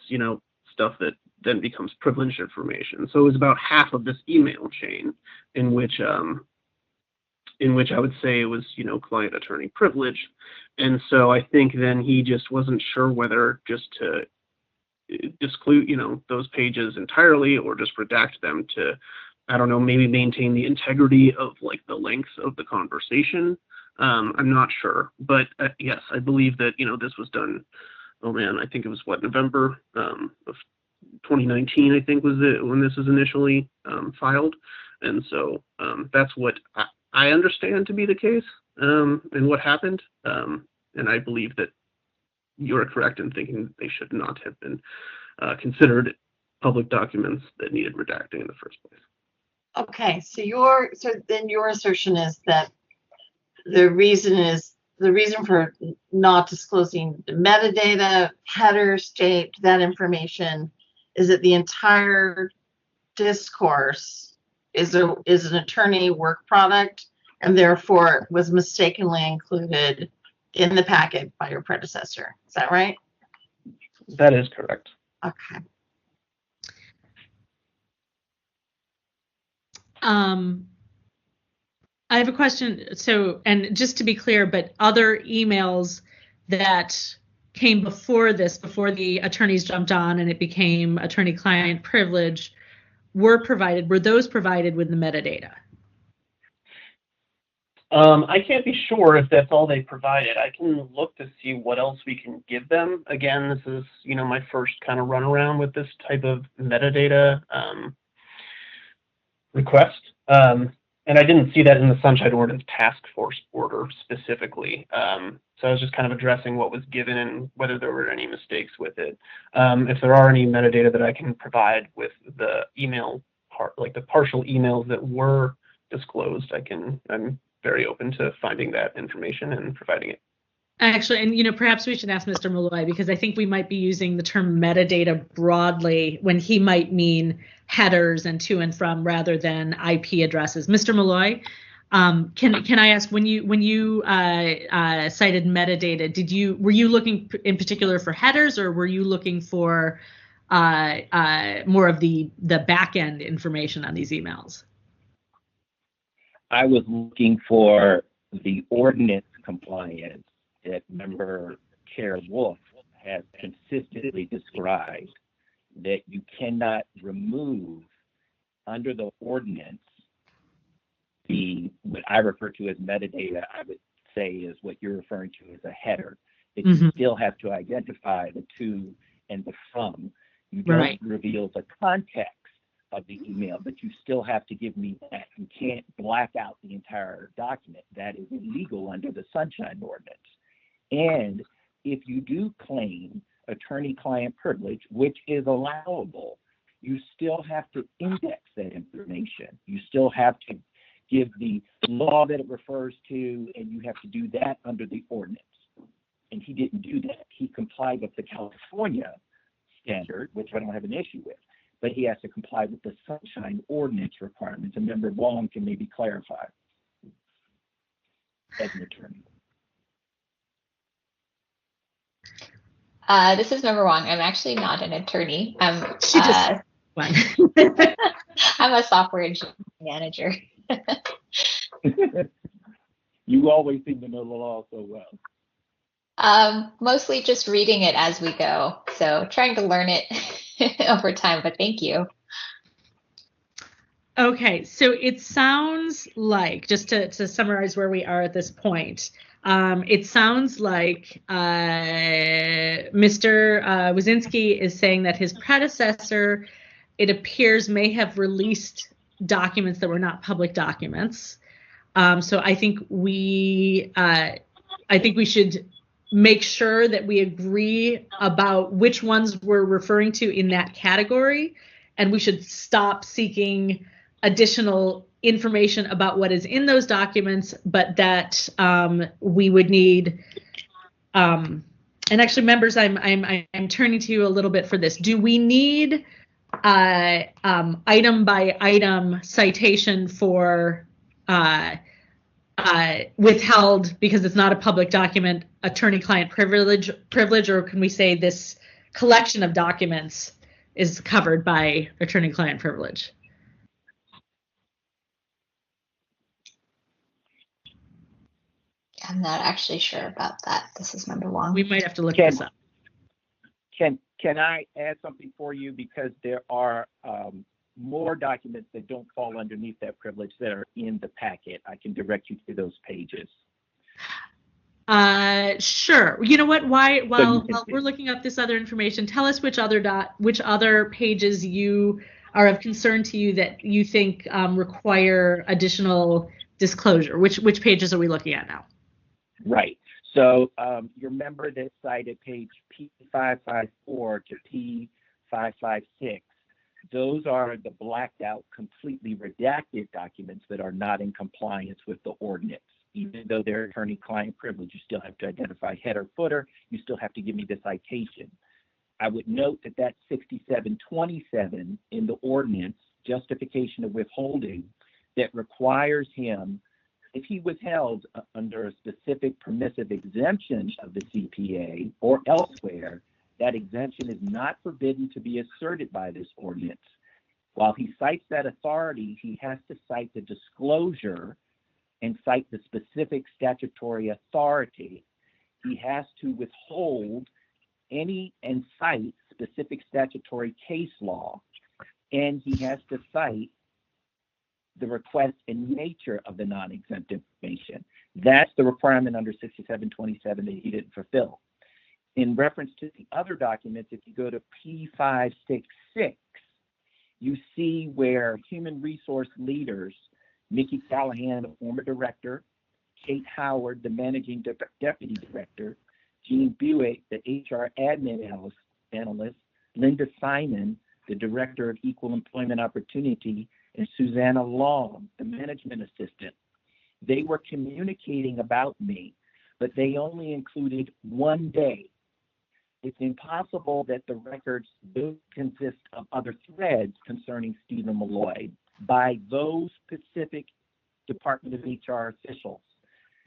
stuff that then becomes privileged information. So it was about half of this email chain in which I would say it was, client attorney privilege. And so I think then he just wasn't sure whether just to exclude, those pages entirely or just redact them to, I don't know, maybe maintain the integrity of like the length of the conversation. I'm not sure, but yes, I believe that, this was done. Oh man, I think it was November of 2019, I think was it when this was initially filed. And so that's what I understand to be the case and what happened. And I believe that you're correct in thinking that they should not have been considered public documents that needed redacting in the first place. Okay, so then your assertion is that the reason for not disclosing the metadata, header, state, that information is that the entire discourse is an attorney work product and therefore was mistakenly included in the packet by your predecessor. Is that right? That is correct. Okay. I have a question. So, and just to be clear, but other emails that came before this, before the attorneys jumped on and it became attorney-client privilege, were those provided with the metadata? I can't be sure if that's all they provided. I can look to see what else we can give them. Again, this is, my first kind of run around with this type of metadata request. And I didn't see that in the Sunshine Ordinance Task Force order specifically. So I was just kind of addressing what was given and whether there were any mistakes with it. If there are any metadata that I can provide with the email part, like the partial emails that were disclosed, I'm very open to finding that information and providing it. Actually, and perhaps we should ask Mr. Malloy, because I think we might be using the term metadata broadly when he might mean headers and to and from rather than IP addresses. Mr. Malloy, can I ask, when you cited metadata, were you looking in particular for headers, or were you looking for more of the back end information on these emails? I was looking for the ordinance compliance that member Chair Wolf has consistently described, that you cannot remove under the ordinance what I refer to as metadata. I would say is what you're referring to as a header. That you still have to identify the to and the from. You don't reveal the context of the email, but you still have to give me that. You can't black out the entire document. That is illegal under the Sunshine Ordinance. And if you do claim attorney-client privilege, which is allowable, you still have to index that information. You still have to give the law that it refers to, and you have to do that under the ordinance. And he didn't do that. He complied with the California standard, which I don't have an issue with, but he has to comply with the Sunshine Ordinance requirements. And Member Wong can maybe clarify as an attorney. This is Member Wong. I'm actually not an attorney. I'm a software engineering manager. You always seem to know the law so well. Mostly just reading it as we go. So trying to learn it over time, but thank you. Okay, so it sounds like, just to summarize where we are at this point, it sounds like Mr. Wazinski is saying that his predecessor, it appears, may have released documents that were not public documents. So I think we should make sure that we agree about which ones we're referring to in that category, and we should stop seeking additional information about what is in those documents, but that we would need. And actually, members, I'm turning to you a little bit for this. Do we need item by item citation for withheld because it's not a public document, attorney-client privilege, or can we say this collection of documents is covered by attorney-client privilege? I'm not actually sure about that. This is Member Wong. We might have to look this up. Can I add something for you? Because there are more documents that don't fall underneath that privilege that are in the packet. I can direct you to those pages. Sure. You know what? While we're looking up this other information, tell us which other pages you are of concern to you that you think require additional disclosure. Which pages are we looking at now? Right. So you remember that cited page P554 to P556. Those are the blacked out, completely redacted documents that are not in compliance with the ordinance. Even though they're attorney-client privilege, you still have to identify header, footer. You still have to give me the citation. I would note that that's 6727 in the ordinance, justification of withholding, that requires him, if he withheld under a specific permissive exemption of the CPA or elsewhere, that exemption is not forbidden to be asserted by this ordinance. While he cites that authority, he has to cite the disclosure and cite the specific statutory authority. He has to withhold any and cite specific statutory case law, and he has to cite the request and nature of the non-exempt information. That's the requirement under 6727 that he didn't fulfill. In reference to the other documents, if you go to P566, you see where human resource leaders, Mickey Callahan, the former director, Kate Howard, the managing deputy director, Jean Buick, the HR admin analyst, Linda Simon, the director of equal employment opportunity, and Susanna Long, the management assistant. They were communicating about me, but they only included one day. It's impossible that the records do consist of other threads concerning Stephen Malloy by those specific Department of HR officials.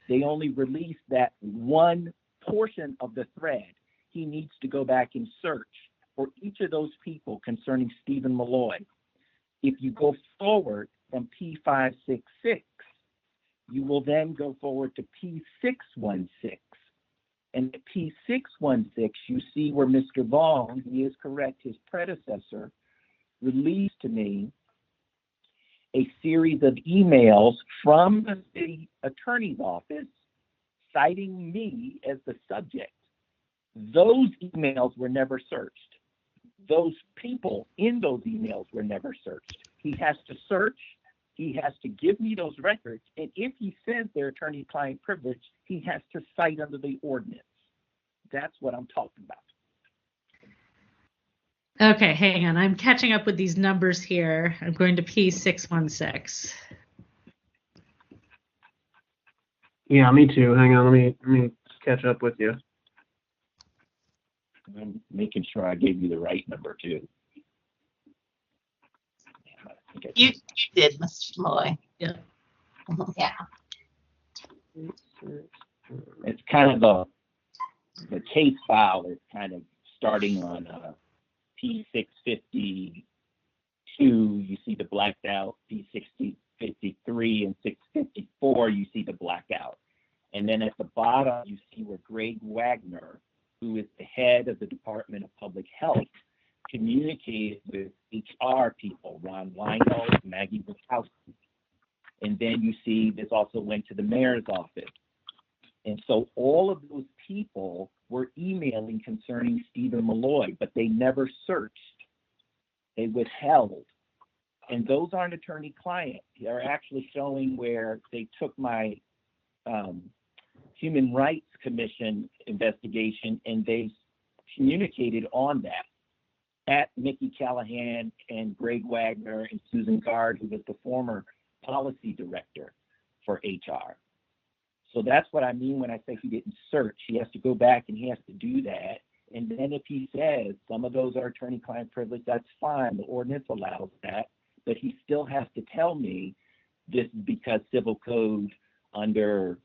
They only released that one portion of the thread. He needs to go back and search for each of those people concerning Stephen Malloy. If you go forward from P566, you will then go forward to P616. And at P616, you see where Mr. Vaughn, he is correct, his predecessor, released to me a series of emails from the city attorney's office citing me as the subject. Those emails were never searched. Those people in those emails were never searched. He has to search, he has to give me those records, and if he says they're attorney-client privilege, he has to cite under the ordinance. That's what I'm talking about. Okay, hang on. I'm catching up with these numbers here. I'm going to P616. Yeah, me too. Hang on, let me catch up with you. I'm making sure I gave you the right number too. You did, Mr. Malloy. Yeah. Yeah. It's kind of the case file is kind of starting on P652. You see the blacked out. P653 and 654, you see the blackout. And then at the bottom, you see where Greg Wagner, who is the head of the Department of Public Health, communicated with HR people, Ron Lino, Maggie Bukowski. And then you see this also went to the mayor's office. And so all of those people were emailing concerning Stephen Malloy, but they never searched. They withheld. And those aren't attorney-client. They're actually showing where they took my Human Rights Commission investigation and they communicated on that at Mickey Callahan and Greg Wagner and Susan Gard, who was the former policy director for HR. So that's what I mean when I say he didn't search. He has to go back and he has to do that. And then if he says some of those are attorney-client privilege, that's fine. The ordinance allows that. But he still has to tell me this is because civil code under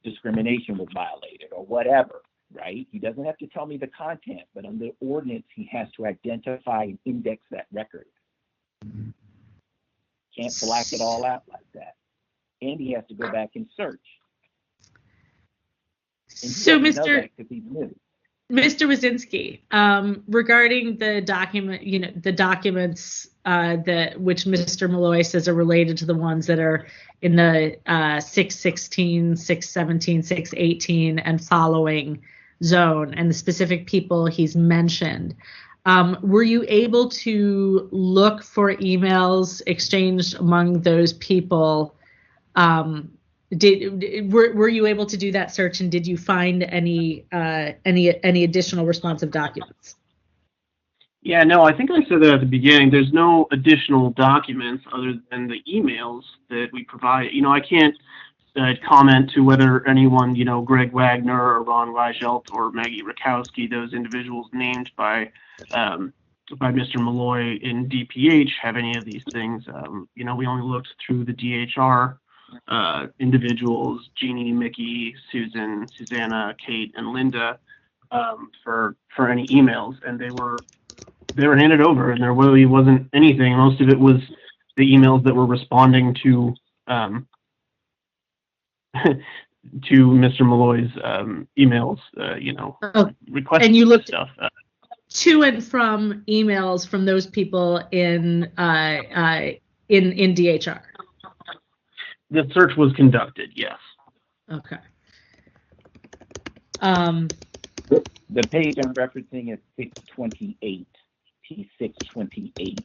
discrimination was violated or whatever, right? He doesn't have to tell me the content, but under the ordinance, he has to identify and index that record. Can't black it all out like that. And he has to go back and search. And So, Mr. Wazinski, regarding the document, the documents that which Mr. Malloy says are related to the ones that are in the 616, 617, 618 and following zone and the specific people he's mentioned, were you able to look for emails exchanged among those people? Were you able to do that search, and did you find any additional responsive documents? Yeah, no, I think I said that at the beginning. There's no additional documents other than the emails that we provide. I can't comment to whether anyone, Greg Wagner or Ron Reichelt or Maggie Rakowski, those individuals named by Mr. Malloy in DPH, have any of these things. We only looked through the DHR individuals, Jeannie, Mickey, Susan, Susanna, Kate, and Linda, for any emails, and they were handed over, and there really wasn't anything. Most of it was the emails that were responding to to Mr. Malloy's emails, requesting and you looked stuff. To and from emails from those people in DHR. The search was conducted, yes. Okay. The page I'm referencing is 628, P628.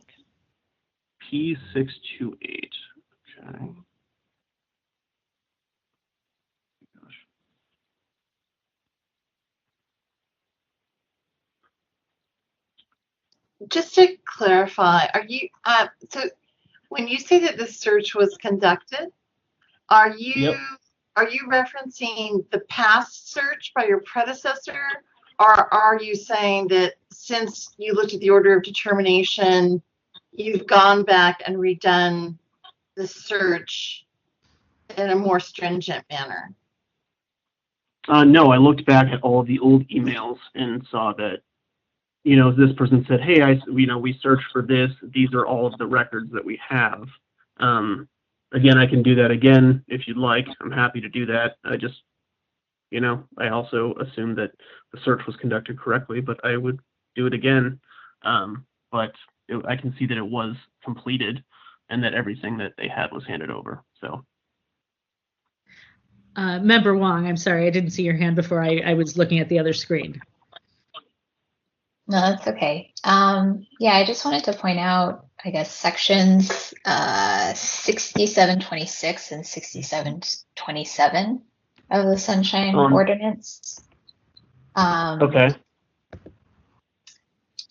P628. Okay. Just to clarify, are you so when you say that the search was conducted, are you referencing the past search by your predecessor, or are you saying that since you looked at the order of determination, you've gone back and redone the search in a more stringent manner? No, I looked back at all of the old emails and saw that, this person said, hey, we searched for this. These are all of the records that we have. Again, I can do that again if you'd like. I'm happy to do that. I just, I also assumed that the search was conducted correctly, but I would do it again. But I can see that it was completed and that everything that they had was handed over. So. Member Wong, I'm sorry, I didn't see your hand before. I was looking at the other screen. No, that's okay. Yeah, I just wanted to point out, I guess, sections 6726 and 6727 of the Sunshine Ordinance. Okay.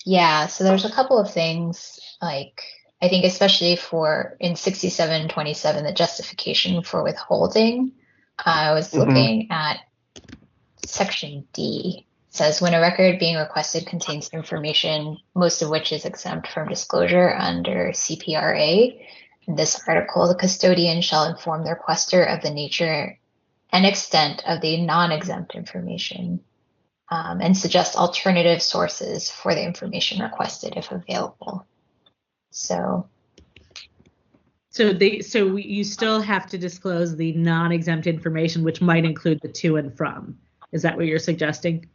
Yeah, so there's a couple of things, like, I think especially in 6727, the justification for withholding. I was looking at section D. It says, when a record being requested contains information, most of which is exempt from disclosure under CPRA. In this article, the custodian shall inform the requester of the nature and extent of the non-exempt information, and suggest alternative sources for the information requested if available. So you still have to disclose the non-exempt information, which might include the to and from. Is that what you're suggesting?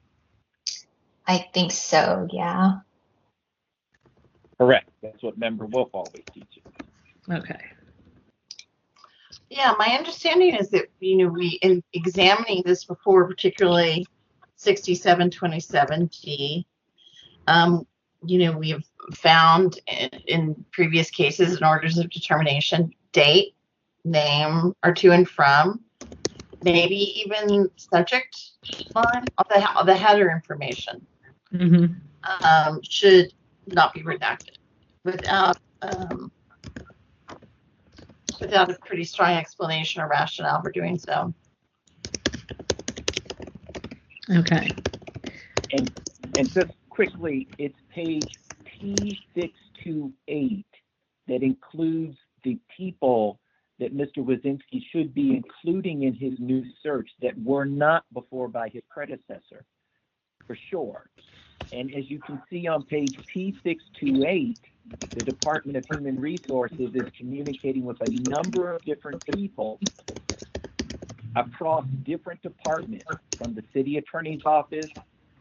I think so, yeah. Correct. That's what Member Wolf always teaches. Okay. Yeah, my understanding is that, we, in examining this before, particularly 6727G, we have found in previous cases in orders of determination, date, name, or to and from, maybe even subject line of the header information should not be redacted without a pretty strong explanation or rationale for doing so. Okay. And just quickly, it's page P628 that includes the people that Mr. Wazinski should be including in his new search that were not before by his predecessor, for sure. And as you can see on page P628, the Department of Human Resources is communicating with a number of different people across different departments, from the City Attorney's Office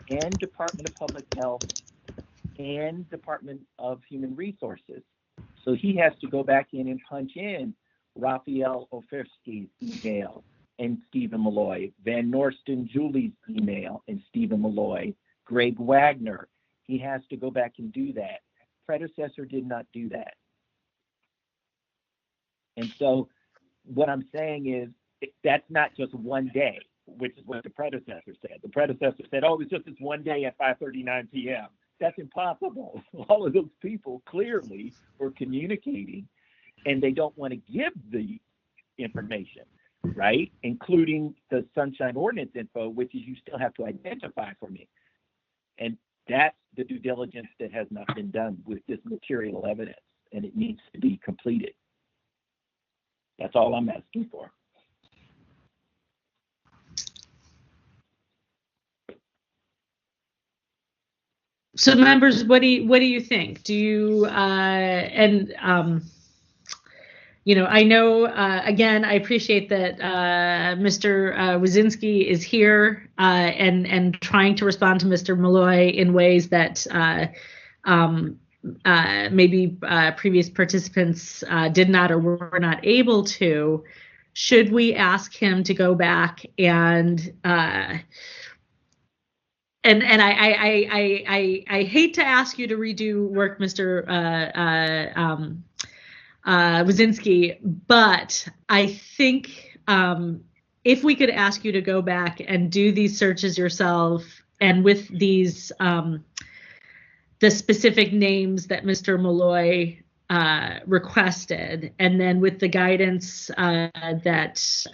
and Department of Public Health and Department of Human Resources. So he has to go back in and punch in Raphael Ofersky's email and Stephen Malloy, Van Norston Julie's email and Stephen Malloy, Greg Wagner. He has to go back and do that. Predecessor did not do that. And so what I'm saying is that's not just one day, which is what the predecessor said. The predecessor said, oh, it was just this one day at 5:39 p.m. That's impossible. All of those people clearly were communicating, and they don't want to give the information, right? Including the Sunshine Ordinance info, which is you still have to identify for me. And that's the due diligence that has not been done with this material evidence, and it needs to be completed. That's all I'm asking for. So members, what do you think? Do you I know again, I appreciate that Mr. Wazinski is here and trying to respond to Mr. Malloy in ways that maybe previous participants did not or were not able to. Should we ask him to go back and I hate to ask you to redo work, Mr. Wazinski, but I think if we could ask you to go back and do these searches yourself, and with these the specific names that Mr. Malloy requested, and then with the guidance that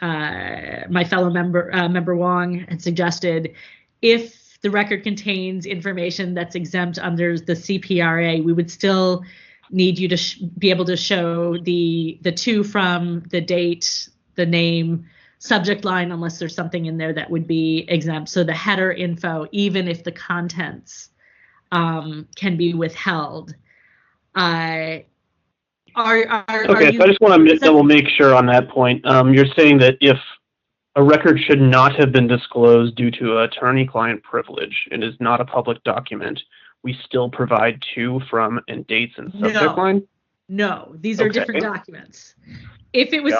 my fellow member Wong had suggested, if the record contains information that's exempt under the CPRA, we would still need you to be able to show the to, from, the date, the name, subject line, unless there's something in there that would be exempt. So the header info, even if the contents can be withheld. Okay, So I just want to double make sure on that point. You're saying that if a record should not have been disclosed due to attorney-client privilege and is not a public document, we still provide to, from, and dates and subject line? No, these are different documents. If it was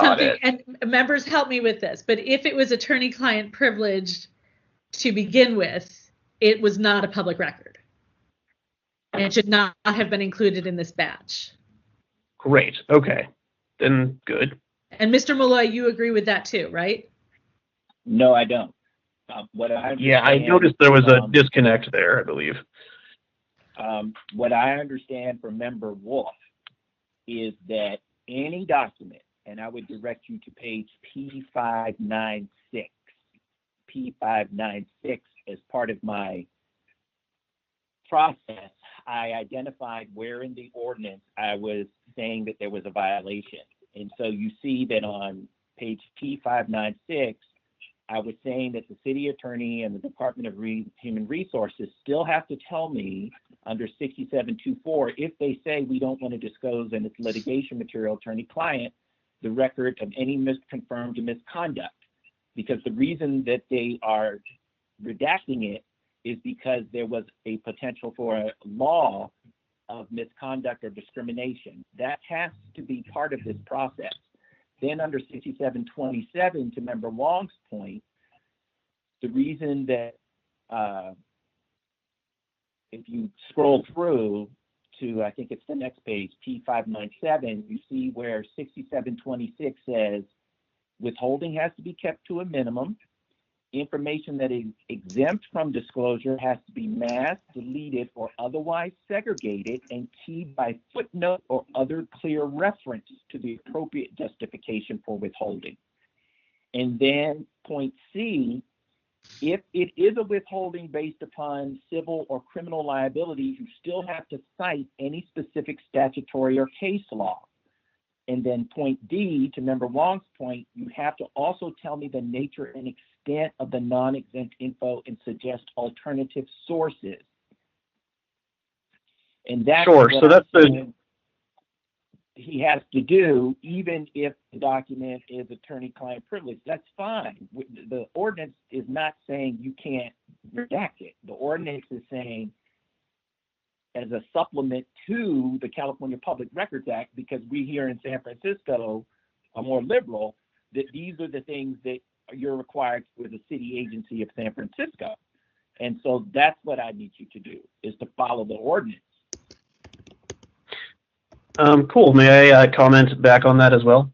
and members help me with this, but if it was attorney-client privileged to begin with, it was not a public record. And it should not have been included in this batch. Great. Okay. Then good. And Mr. Malloy, you agree with that too, right? No, I don't. I noticed there was a disconnect there, I believe. What I understand from Member Wolf is that any document, and I would direct you to page P596. P596, as part of my process, I identified where in the ordinance I was saying that there was a violation. And so you see that on page P596, I was saying that the city attorney and the Department of Human Resources still have to tell me under 6724 if they say we don't want to disclose in its litigation material attorney-client the record of any confirmed misconduct. Because the reason that they are redacting it is because there was a potential for a law of misconduct or discrimination. That has to be part of this process. Then under 6727, to Member Wong's point, the reason that if you scroll through to, I think it's the next page, P597, you see where 6726 says withholding has to be kept to a minimum. Information that is exempt from disclosure has to be masked, deleted, or otherwise segregated and keyed by footnote or other clear reference to the appropriate justification for withholding. And then point C, if it is a withholding based upon civil or criminal liability, you still have to cite any specific statutory or case law. And then point D, to Member Wong's point, you have to also tell me the nature and extent of the non-exempt info and suggest alternative sources. And that's sure. So that's the he has to do, even if the document is attorney-client privilege. That's fine. The ordinance is not saying you can't redact it. The ordinance is saying, as a supplement to the California Public Records Act, because we here in San Francisco are more liberal, that these are the things that you're required for the city agency of San Francisco. And so that's what I need you to do, is to follow the ordinance. Cool. May I comment back on that as well?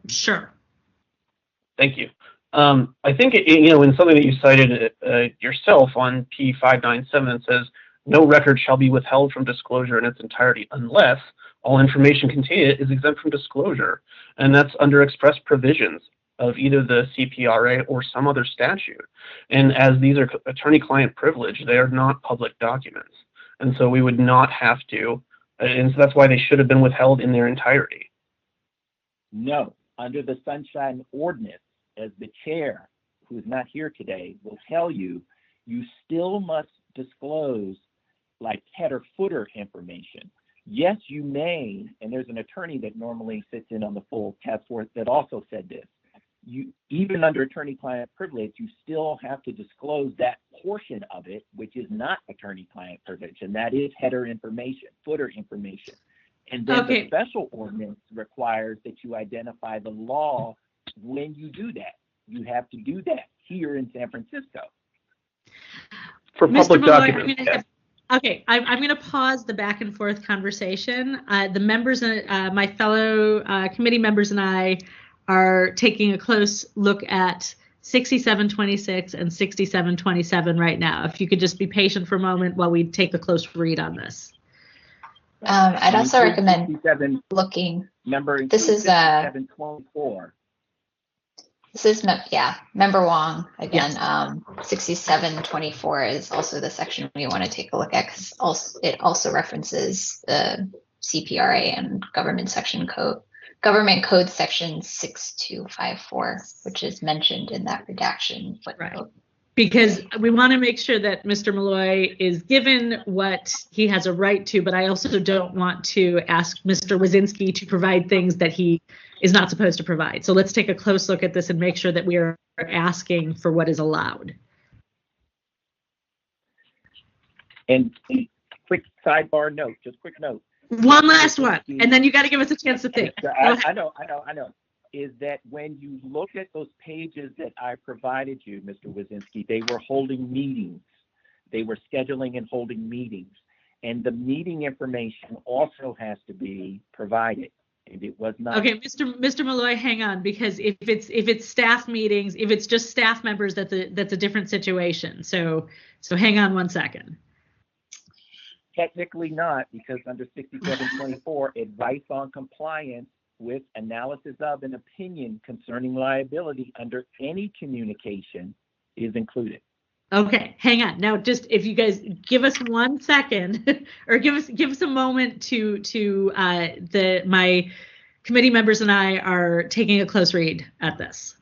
Sure. Thank you. I think, in something that you cited yourself on P597, it says, no record shall be withheld from disclosure in its entirety unless all information contained in it is exempt from disclosure. And that's under express provisions of either the CPRA or some other statute. And as these are attorney-client privilege, they are not public documents. And so we would not have to, and so that's why they should have been withheld in their entirety. No, under the Sunshine Ordinance, as the chair, who is not here today, will tell you, you still must disclose like header footer information. Yes, you may, and there's an attorney that normally sits in on the full task force that also said this. Even under attorney-client privilege, you still have to disclose that portion of it, which is not attorney-client privilege, and that is header information, footer information. And then the special ordinance requires that you identify the law when you do that. You have to do that here in San Francisco. For public documents. I'm going to pause the back and forth conversation. The members, my fellow committee members and I are taking a close look at 6726 and 6727 right now. If you could just be patient for a moment while we take a close read on this. I'd also recommend looking. This is 6724. This is Member Wong again. Yes. 6724 is also the section we want to take a look at because it also references the CPRA and Government Code section 6254, which is mentioned in that redaction footnote. because we want to make sure that Mr. Malloy is given what he has a right to, but I also don't want to ask Mr. Wazinski to provide things that he is not supposed to provide. So let's take a close look at this and make sure that we are asking for what is allowed. And quick sidebar note, just quick note. One last one, and then you got to give us a chance to think. I know. Is that when you look at those pages that I provided you, Mr. Wazinski, they were holding meetings. They were scheduling and holding meetings. And the meeting information also has to be provided. And it was not. Okay, Mr. Malloy, hang on, because if it's staff meetings, if it's just staff members, that's a different situation. So hang on one second. Technically not, because under 6724, advice on compliance with analysis of an opinion concerning liability under any communication is included. Okay, hang on. Now, just if you guys give us 1 second, or give us a moment to my committee members and I are taking a close read at this.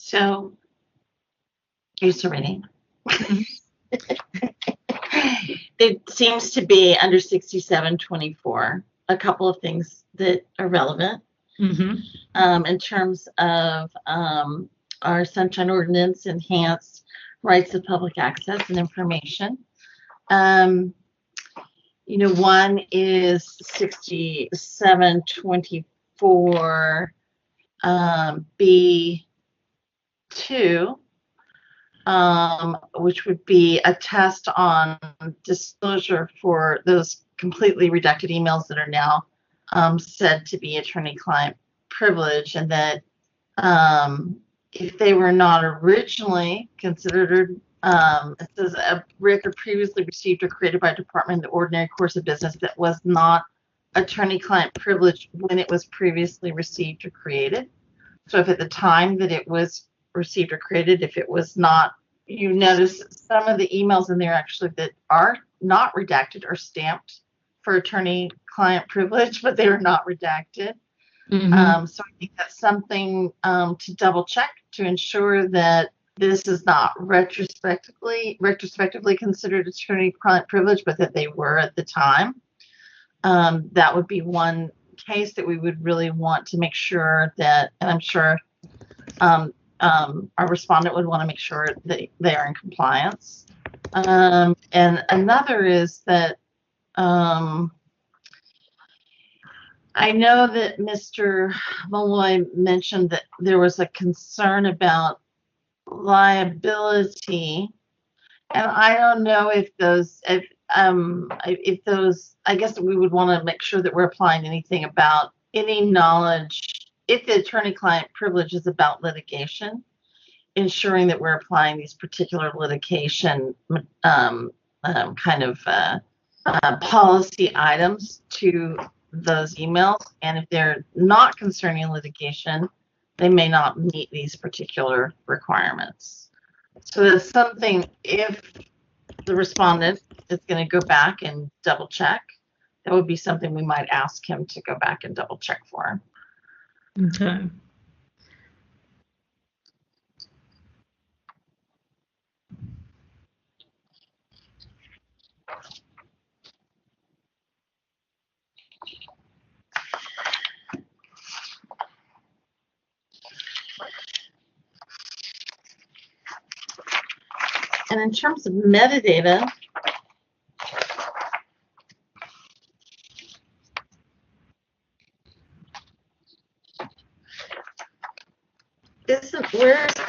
So, are you still reading? It seems to be under 6724, a couple of things that are relevant in terms of our Sunshine Ordinance enhanced rights of public access and information. One is 6724 B2, which would be a test on disclosure for those completely redacted emails that are now said to be attorney-client privilege, and that if they were not originally considered, it says a record previously received or created by a department in the ordinary course of business that was not attorney-client privilege when it was previously received or created. So if at the time that it was received or created, if it was not, you notice some of the emails in there actually that are not redacted or stamped for attorney-client privilege, but they are not redacted. So I think that's something to double check to ensure that this is not retrospectively considered attorney-client privilege, but that they were at the time. That would be one case that we would really want to make sure that, and I'm sure our respondent would want to make sure that they are in compliance. And another is that I know that Mr. Malloy mentioned that there was a concern about liability, and I don't know if those, I guess we would want to make sure that we're applying anything about any knowledge, if the attorney-client privilege is about litigation, ensuring that we're applying these particular litigation policy items to those emails, and if they're not concerning litigation, they may not meet these particular requirements. So that's something, if the respondent is going to go back and double check, that would be something we might ask him to go back and double check for him. Okay. And in terms of metadata,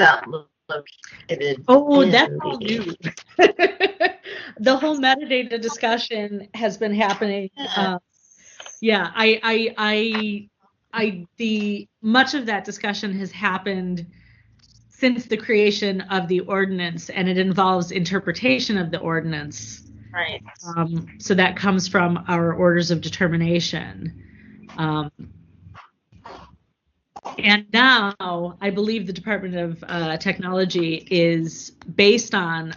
that located? Oh, in that's all the- new. The whole metadata discussion has been happening. Yeah, the much of that discussion has happened since the creation of the ordinance, and it involves interpretation of the ordinance. Right. So that comes from our orders of determination. And now I believe the Department of Technology is, based on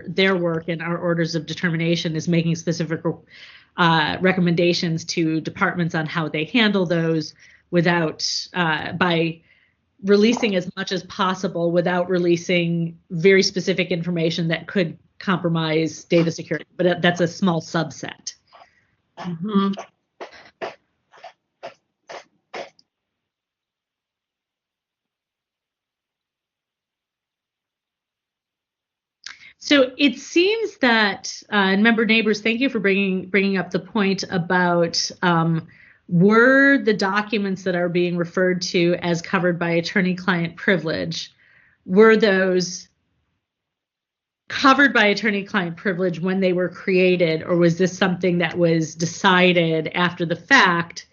their work and our orders of determination, is making specific recommendations to departments on how they handle those by releasing as much as possible without releasing very specific information that could compromise data security. But that's a small subset. Mm-hmm. So it seems that, and member neighbors, thank you for bringing up the point about were the documents that are being referred to as covered by attorney-client privilege, were those covered by attorney-client privilege when they were created, or was this something that was decided after the fact,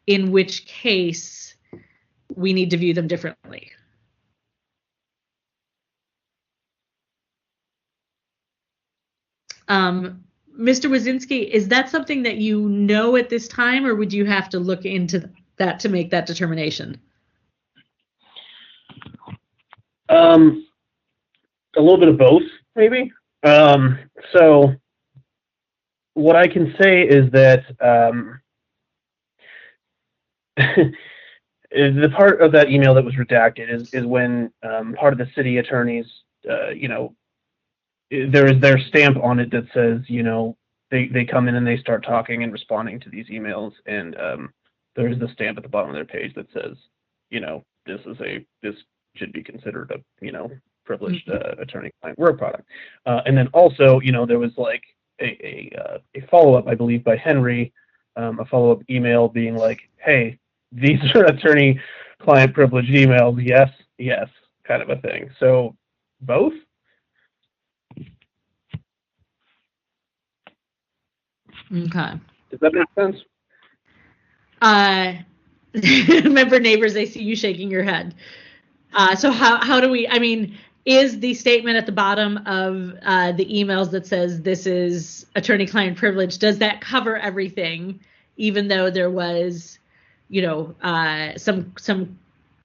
in which case we need to view them differently? Mr. Wazinski, is that something that you know at this time, or would you have to look into that to make that determination? A little bit of both, maybe. So what I can say is that the part of that email that was redacted is when part of the city attorneys, there is their stamp on it that says, they come in and they start talking and responding to these emails, and there is the stamp at the bottom of their page that says, this should be considered a, privileged attorney-client work product. And then also, there was like a follow-up, I believe, by Henry, a follow-up email being like, hey, these are attorney-client privileged emails. Yes, kind of a thing. So both? Okay. Does that make sense? Member neighbors, I see you shaking your head. So how do we, is the statement at the bottom of the emails that says this is attorney-client privilege, does that cover everything, even though there was, some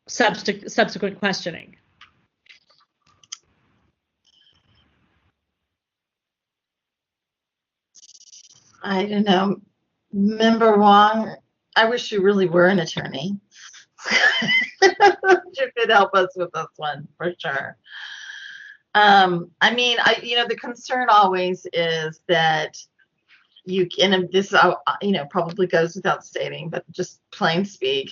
subsequent questioning? I don't know. Member Wong, I wish you really were an attorney. You could help us with this one for sure. The concern always is that you can, and this, probably goes without stating, but just plain speak,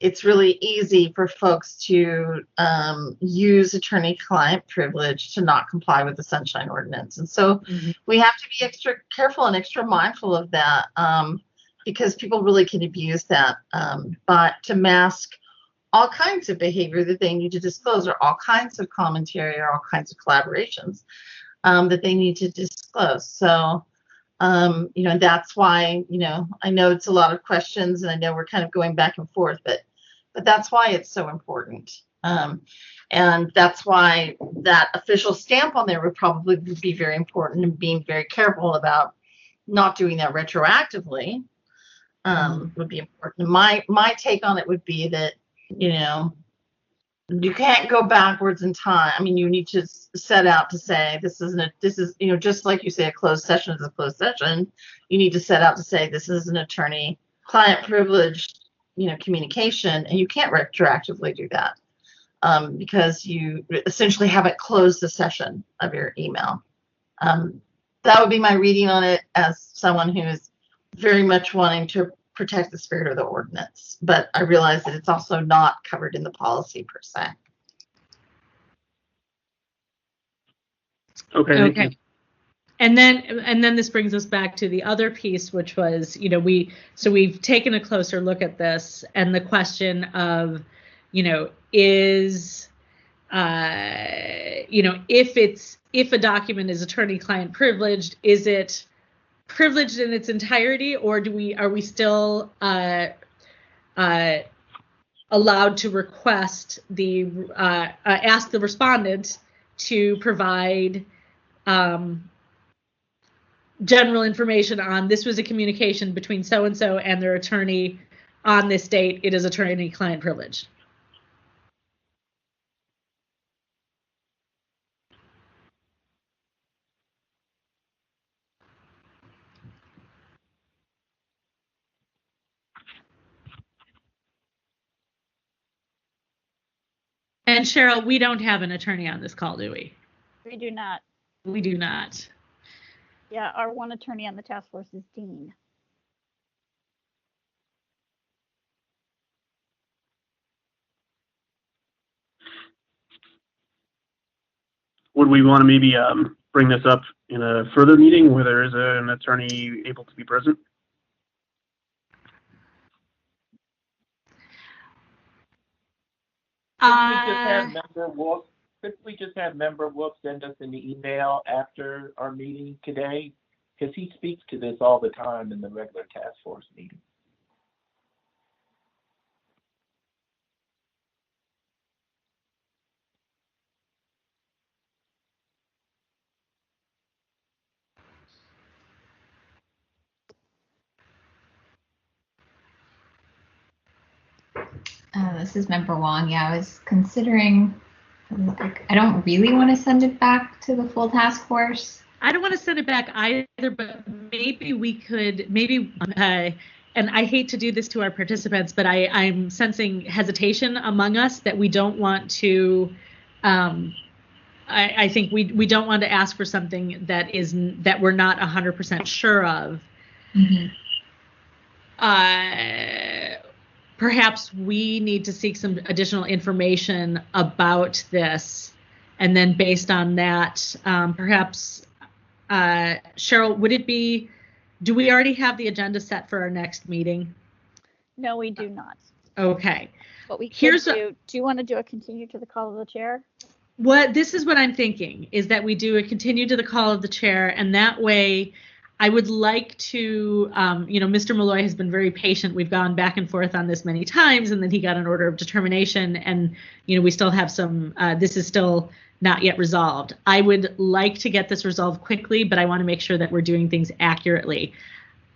it's really easy for folks to use attorney-client privilege to not comply with the Sunshine Ordinance. And so we have to be extra careful and extra mindful of that, because people really can abuse that, but to mask all kinds of behavior that they need to disclose, or all kinds of commentary, or all kinds of collaborations that they need to disclose. So, that's why, I know it's a lot of questions, and I know we're kind of going back and forth, but that's why it's so important. And that's why that official stamp on there would probably be very important, and being very careful about not doing that retroactively would be important. My take on it would be that, you can't go backwards in time. You need to set out to say this is, just like you say, a closed session is a closed session. You need to set out to say this is an attorney-client privileged, communication, and you can't retroactively do that because you essentially haven't closed the session of your email. That would be my reading on it as someone who is very much wanting to protect the spirit of the ordinance, but I realize that it's also not covered in the policy per se. Okay. And then this brings us back to the other piece, which was, we've taken a closer look at this, and the question of, is if a document is attorney-client privileged, is it privileged in its entirety, or are we still allowed to request ask the respondent to provide general information on this was a communication between so-and-so and their attorney on this date, it is attorney-client privilege? And Cheryl, we don't have an attorney on this call, do we? We do not. We do not. Yeah, our one attorney on the task force is Dean. Would we want to maybe bring this up in a further meeting where there is an attorney able to be present? Could we just have Member Wolf send us an email after our meeting today? Because he speaks to this all the time in the regular task force meeting. This is Member Wong. Yeah, I was considering, I don't really want to send it back to the full task force. I don't want to send it back either, but maybe we could, and I hate to do this to our participants, but I'm sensing hesitation among us that we don't want to, I think we don't want to ask for something that we're not 100% sure of. Mm-hmm. Perhaps we need to seek some additional information about this, and then based on that, perhaps, Cheryl, do we already have the agenda set for our next meeting? No, we do not. Okay. But we could do you want to do a continue to the call of the chair? This is what I'm thinking, is that we do a continue to the call of the chair, and that way I would like to, Mr. Malloy has been very patient. We've gone back and forth on this many times, and then he got an order of determination, and, we still have this is still not yet resolved. I would like to get this resolved quickly, but I want to make sure that we're doing things accurately.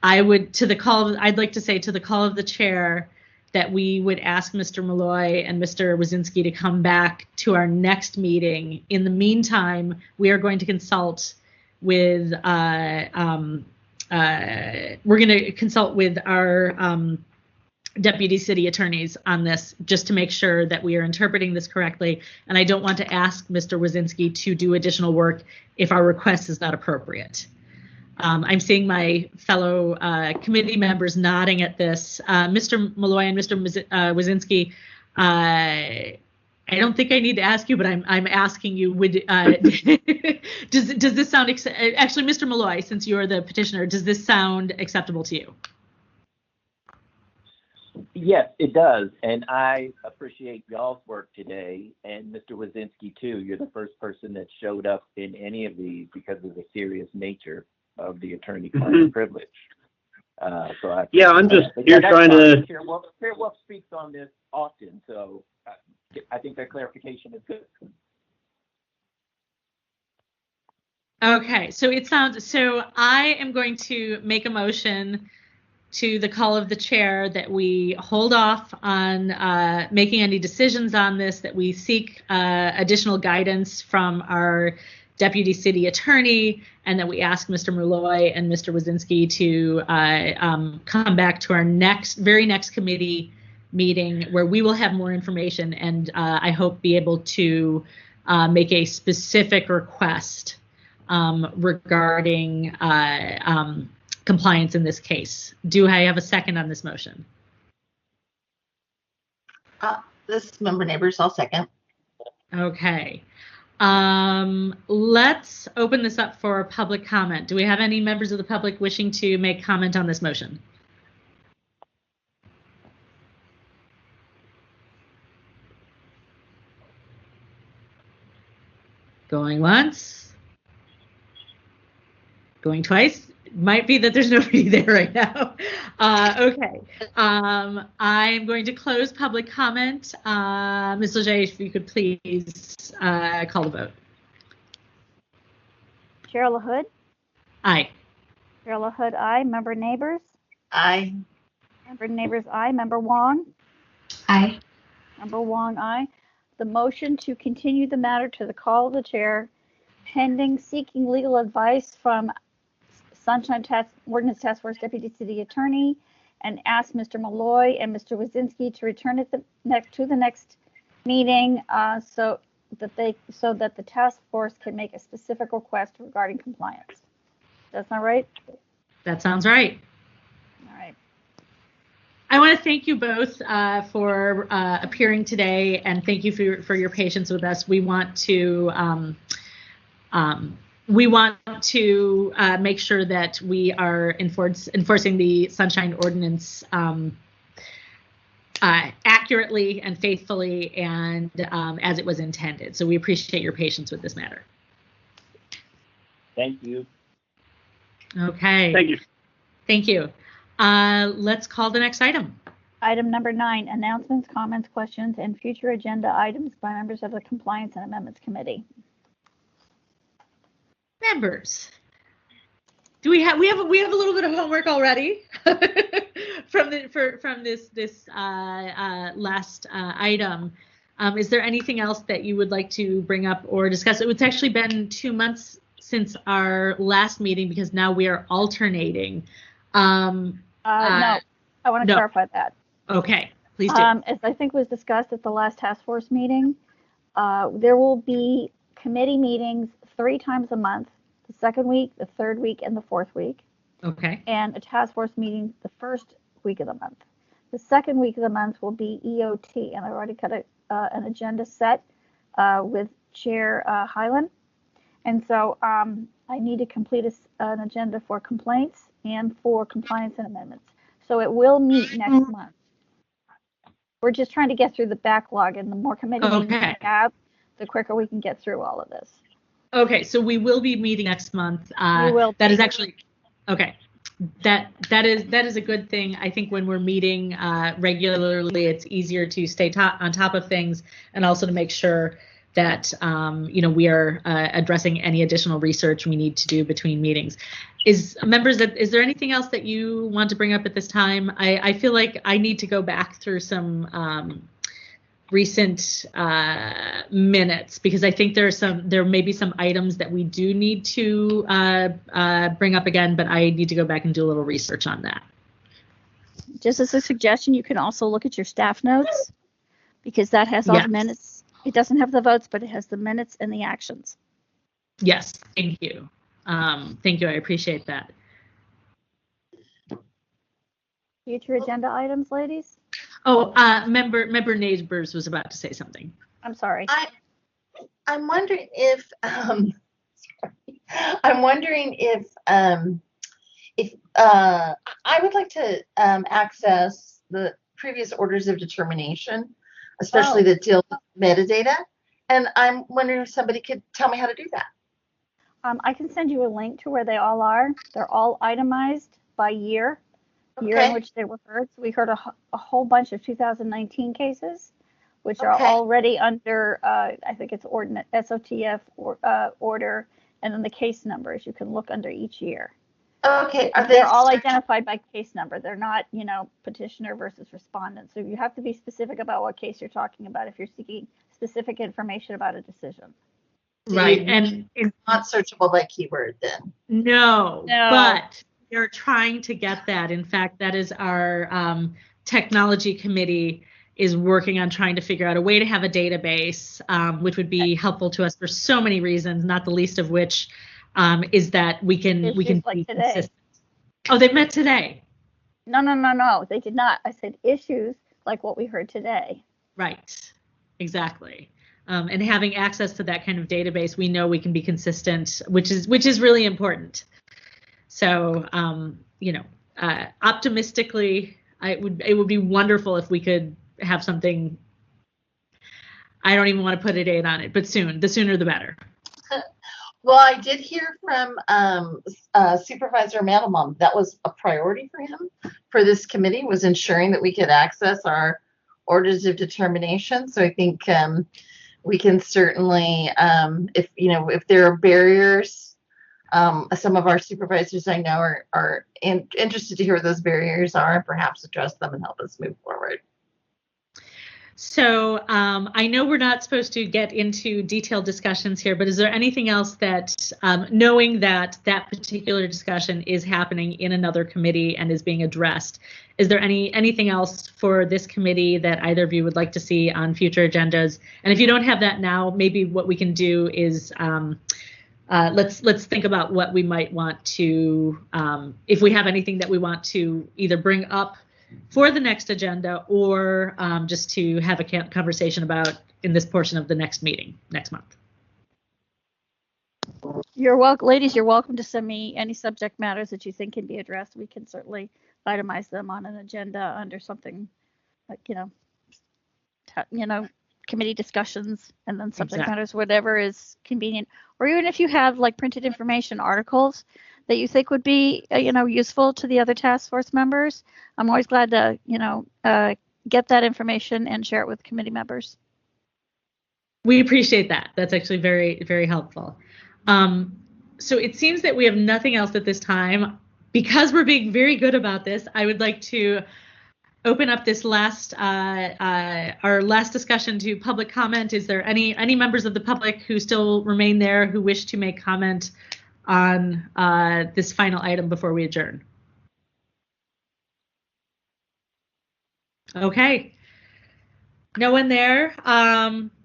I'd like to say to the call of the chair that we would ask Mr. Malloy and Mr. Wazinski to come back to our next meeting. In the meantime, we are going to consult with we're going to consult with our deputy city attorneys on this, just to make sure that we are interpreting this correctly. And I don't want to ask Mr. Wazinski to do additional work if our request is not appropriate. I'm seeing my fellow committee members nodding at this. Mr. Malloy and Mr. Wazinski, I don't think I need to ask you, but I'm asking you, does this sound, actually, Mr. Malloy, since you're the petitioner, does this sound acceptable to you? Yes, it does. And I appreciate y'all's work today, and Mr. Wazinski too. You're the first person that showed up in any of these because of the serious nature of the attorney-client privilege. I'm just here trying to. Chair Wolf speaks on this often, so I think that clarification is good. Okay, so I am going to make a motion to the call of the chair that we hold off on making any decisions on this, that we seek additional guidance from our deputy city attorney, and that we ask Mr. Malloy and Mr. Wazinski to come back to our very next committee meeting, where we will have more information and I hope be able to make a specific request regarding compliance in this case. Do I have a second on this motion? This is Member Neighbors. I'll second. Okay. Let's open this up for public comment. Do we have any members of the public wishing to make comment on this motion? Going once. Going twice. Might be that there's nobody there right now. Okay. I'm going to close public comment. Ms. Leger, if you could please call the vote. Chair LaHood? Aye. Chair LaHood, aye. Member Neighbors? Aye. Member Neighbors, aye. Member Wong? Aye. Member Wong, aye. The motion to continue the matter to the call of the chair, pending seeking legal advice from Sunshine Ordinance Task Force Deputy City Attorney, and ask Mr. Malloy and Mr. Wazinski to return at the next meeting, so that the task force can make a specific request regarding compliance. That's not right? That sounds right. All right. I want to thank you both for appearing today, and thank you for your patience with us. We want to make sure that we are enforcing the Sunshine Ordinance accurately and faithfully, and as it was intended. So we appreciate your patience with this matter. Thank you. Okay. Thank you. Thank you. Let's call the next item. Item number 9, announcements, comments, questions, and future agenda items by members of the Compliance and Amendments Committee. Members, do we have a little bit of homework already from this last item? Is there anything else that you would like to bring up or discuss? It's actually been 2 months since our last meeting because now we are alternating. No, I want to clarify that. Okay, please do. As I think was discussed at the last task force meeting, there will be committee meetings 3 times a month, the second week, the third week, and the fourth week. Okay. And a task force meeting the first week of the month. The second week of the month will be EOT, and I've already got an agenda set with Chair Hyland. And so I need to complete an agenda for complaints and for compliance and amendments. So it will meet next month. We're just trying to get through the backlog, and the more committee meetings we have, the quicker we can get through all of this. Okay, so we will be meeting next month. We will. That is actually okay. That is a good thing. I think when we're meeting regularly, it's easier to stay on top of things, and also to make sure that we are addressing any additional research we need to do between meetings. Is there anything else that you want to bring up at this time? I feel like I need to go back through some recent minutes, because I think there may be some items that we do need to bring up again, but I need to go back and do a little research on that. Just as a suggestion, you can also look at your staff notes, because that has all the minutes. It doesn't have the votes, but it has the minutes and the actions. Yes, thank you. Thank you, I appreciate that. Future agenda items, ladies? Oh, member Neighbors was about to say something. I'm sorry. I'm wondering if I would like to access the previous orders of determination, especially that deal with metadata, and I'm wondering if somebody could tell me how to do that. I can send you a link to where they all are. They're all itemized by year in which they were heard. So we heard a whole bunch of 2019 cases, which are already under, I think it's Ordinance, SOTF order, and then the case numbers. You can look under each year. Okay. They're all identified by case number. They're not, petitioner versus respondent. So you have to be specific about what case you're talking about if you're seeking specific information about a decision. Right, and it's not searchable by keyword then. No, but we're trying to get that. In fact, that is our technology committee is working on trying to figure out a way to have a database, which would be helpful to us for so many reasons, not the least of which is that we can like be today. consistent. Oh, they met today. No, they did not. I said issues like what we heard today. Right, exactly. And having access to that kind of database, we know we can be consistent, which is really important. So, optimistically, it would be wonderful if we could have something. I don't even want to put a date on it, but soon. The sooner the better. Well, I did hear from Supervisor Mandelbaum. That was a priority for him, for this committee, was ensuring that we could access our orders of determination. So I think we can certainly, if there are barriers, some of our supervisors I know are interested to hear what those barriers are and perhaps address them and help us move forward. So I know we're not supposed to get into detailed discussions here, but is there anything else that, knowing that that particular discussion is happening in another committee and is being addressed, is there anything else for this committee that either of you would like to see on future agendas? And if you don't have that now, maybe what we can do is let's think about what we might want to, if we have anything that we want to either bring up for the next agenda or just to have a conversation about in this portion of the next meeting next month. You're welcome, ladies. You're welcome to send me any subject matters that you think can be addressed. We can certainly itemize them on an agenda under something like committee discussions and then subject matters, whatever is convenient. Or even if you have like printed information articles that you think would be, useful to the other task force members, I'm always glad to, get that information and share it with committee members. We appreciate that. That's actually very, very helpful. So it seems that we have nothing else at this time. Because we're being very good about this, I would like to open up this our last discussion to public comment. Is there any members of the public who still remain there who wish to make comment on this final item before we adjourn? Okay. No one there.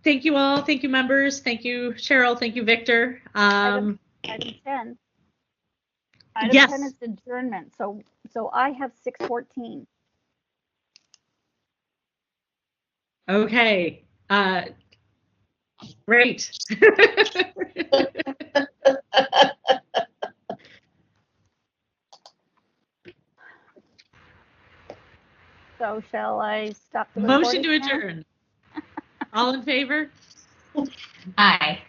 Thank you all. Thank you, members. Thank you, Cheryl. Thank you, Victor. Item 10. Item 10 is adjournment. So I have 6:14. Okay. Great. So shall I stop the Motion to recording now? adjourn. All in favor? Aye.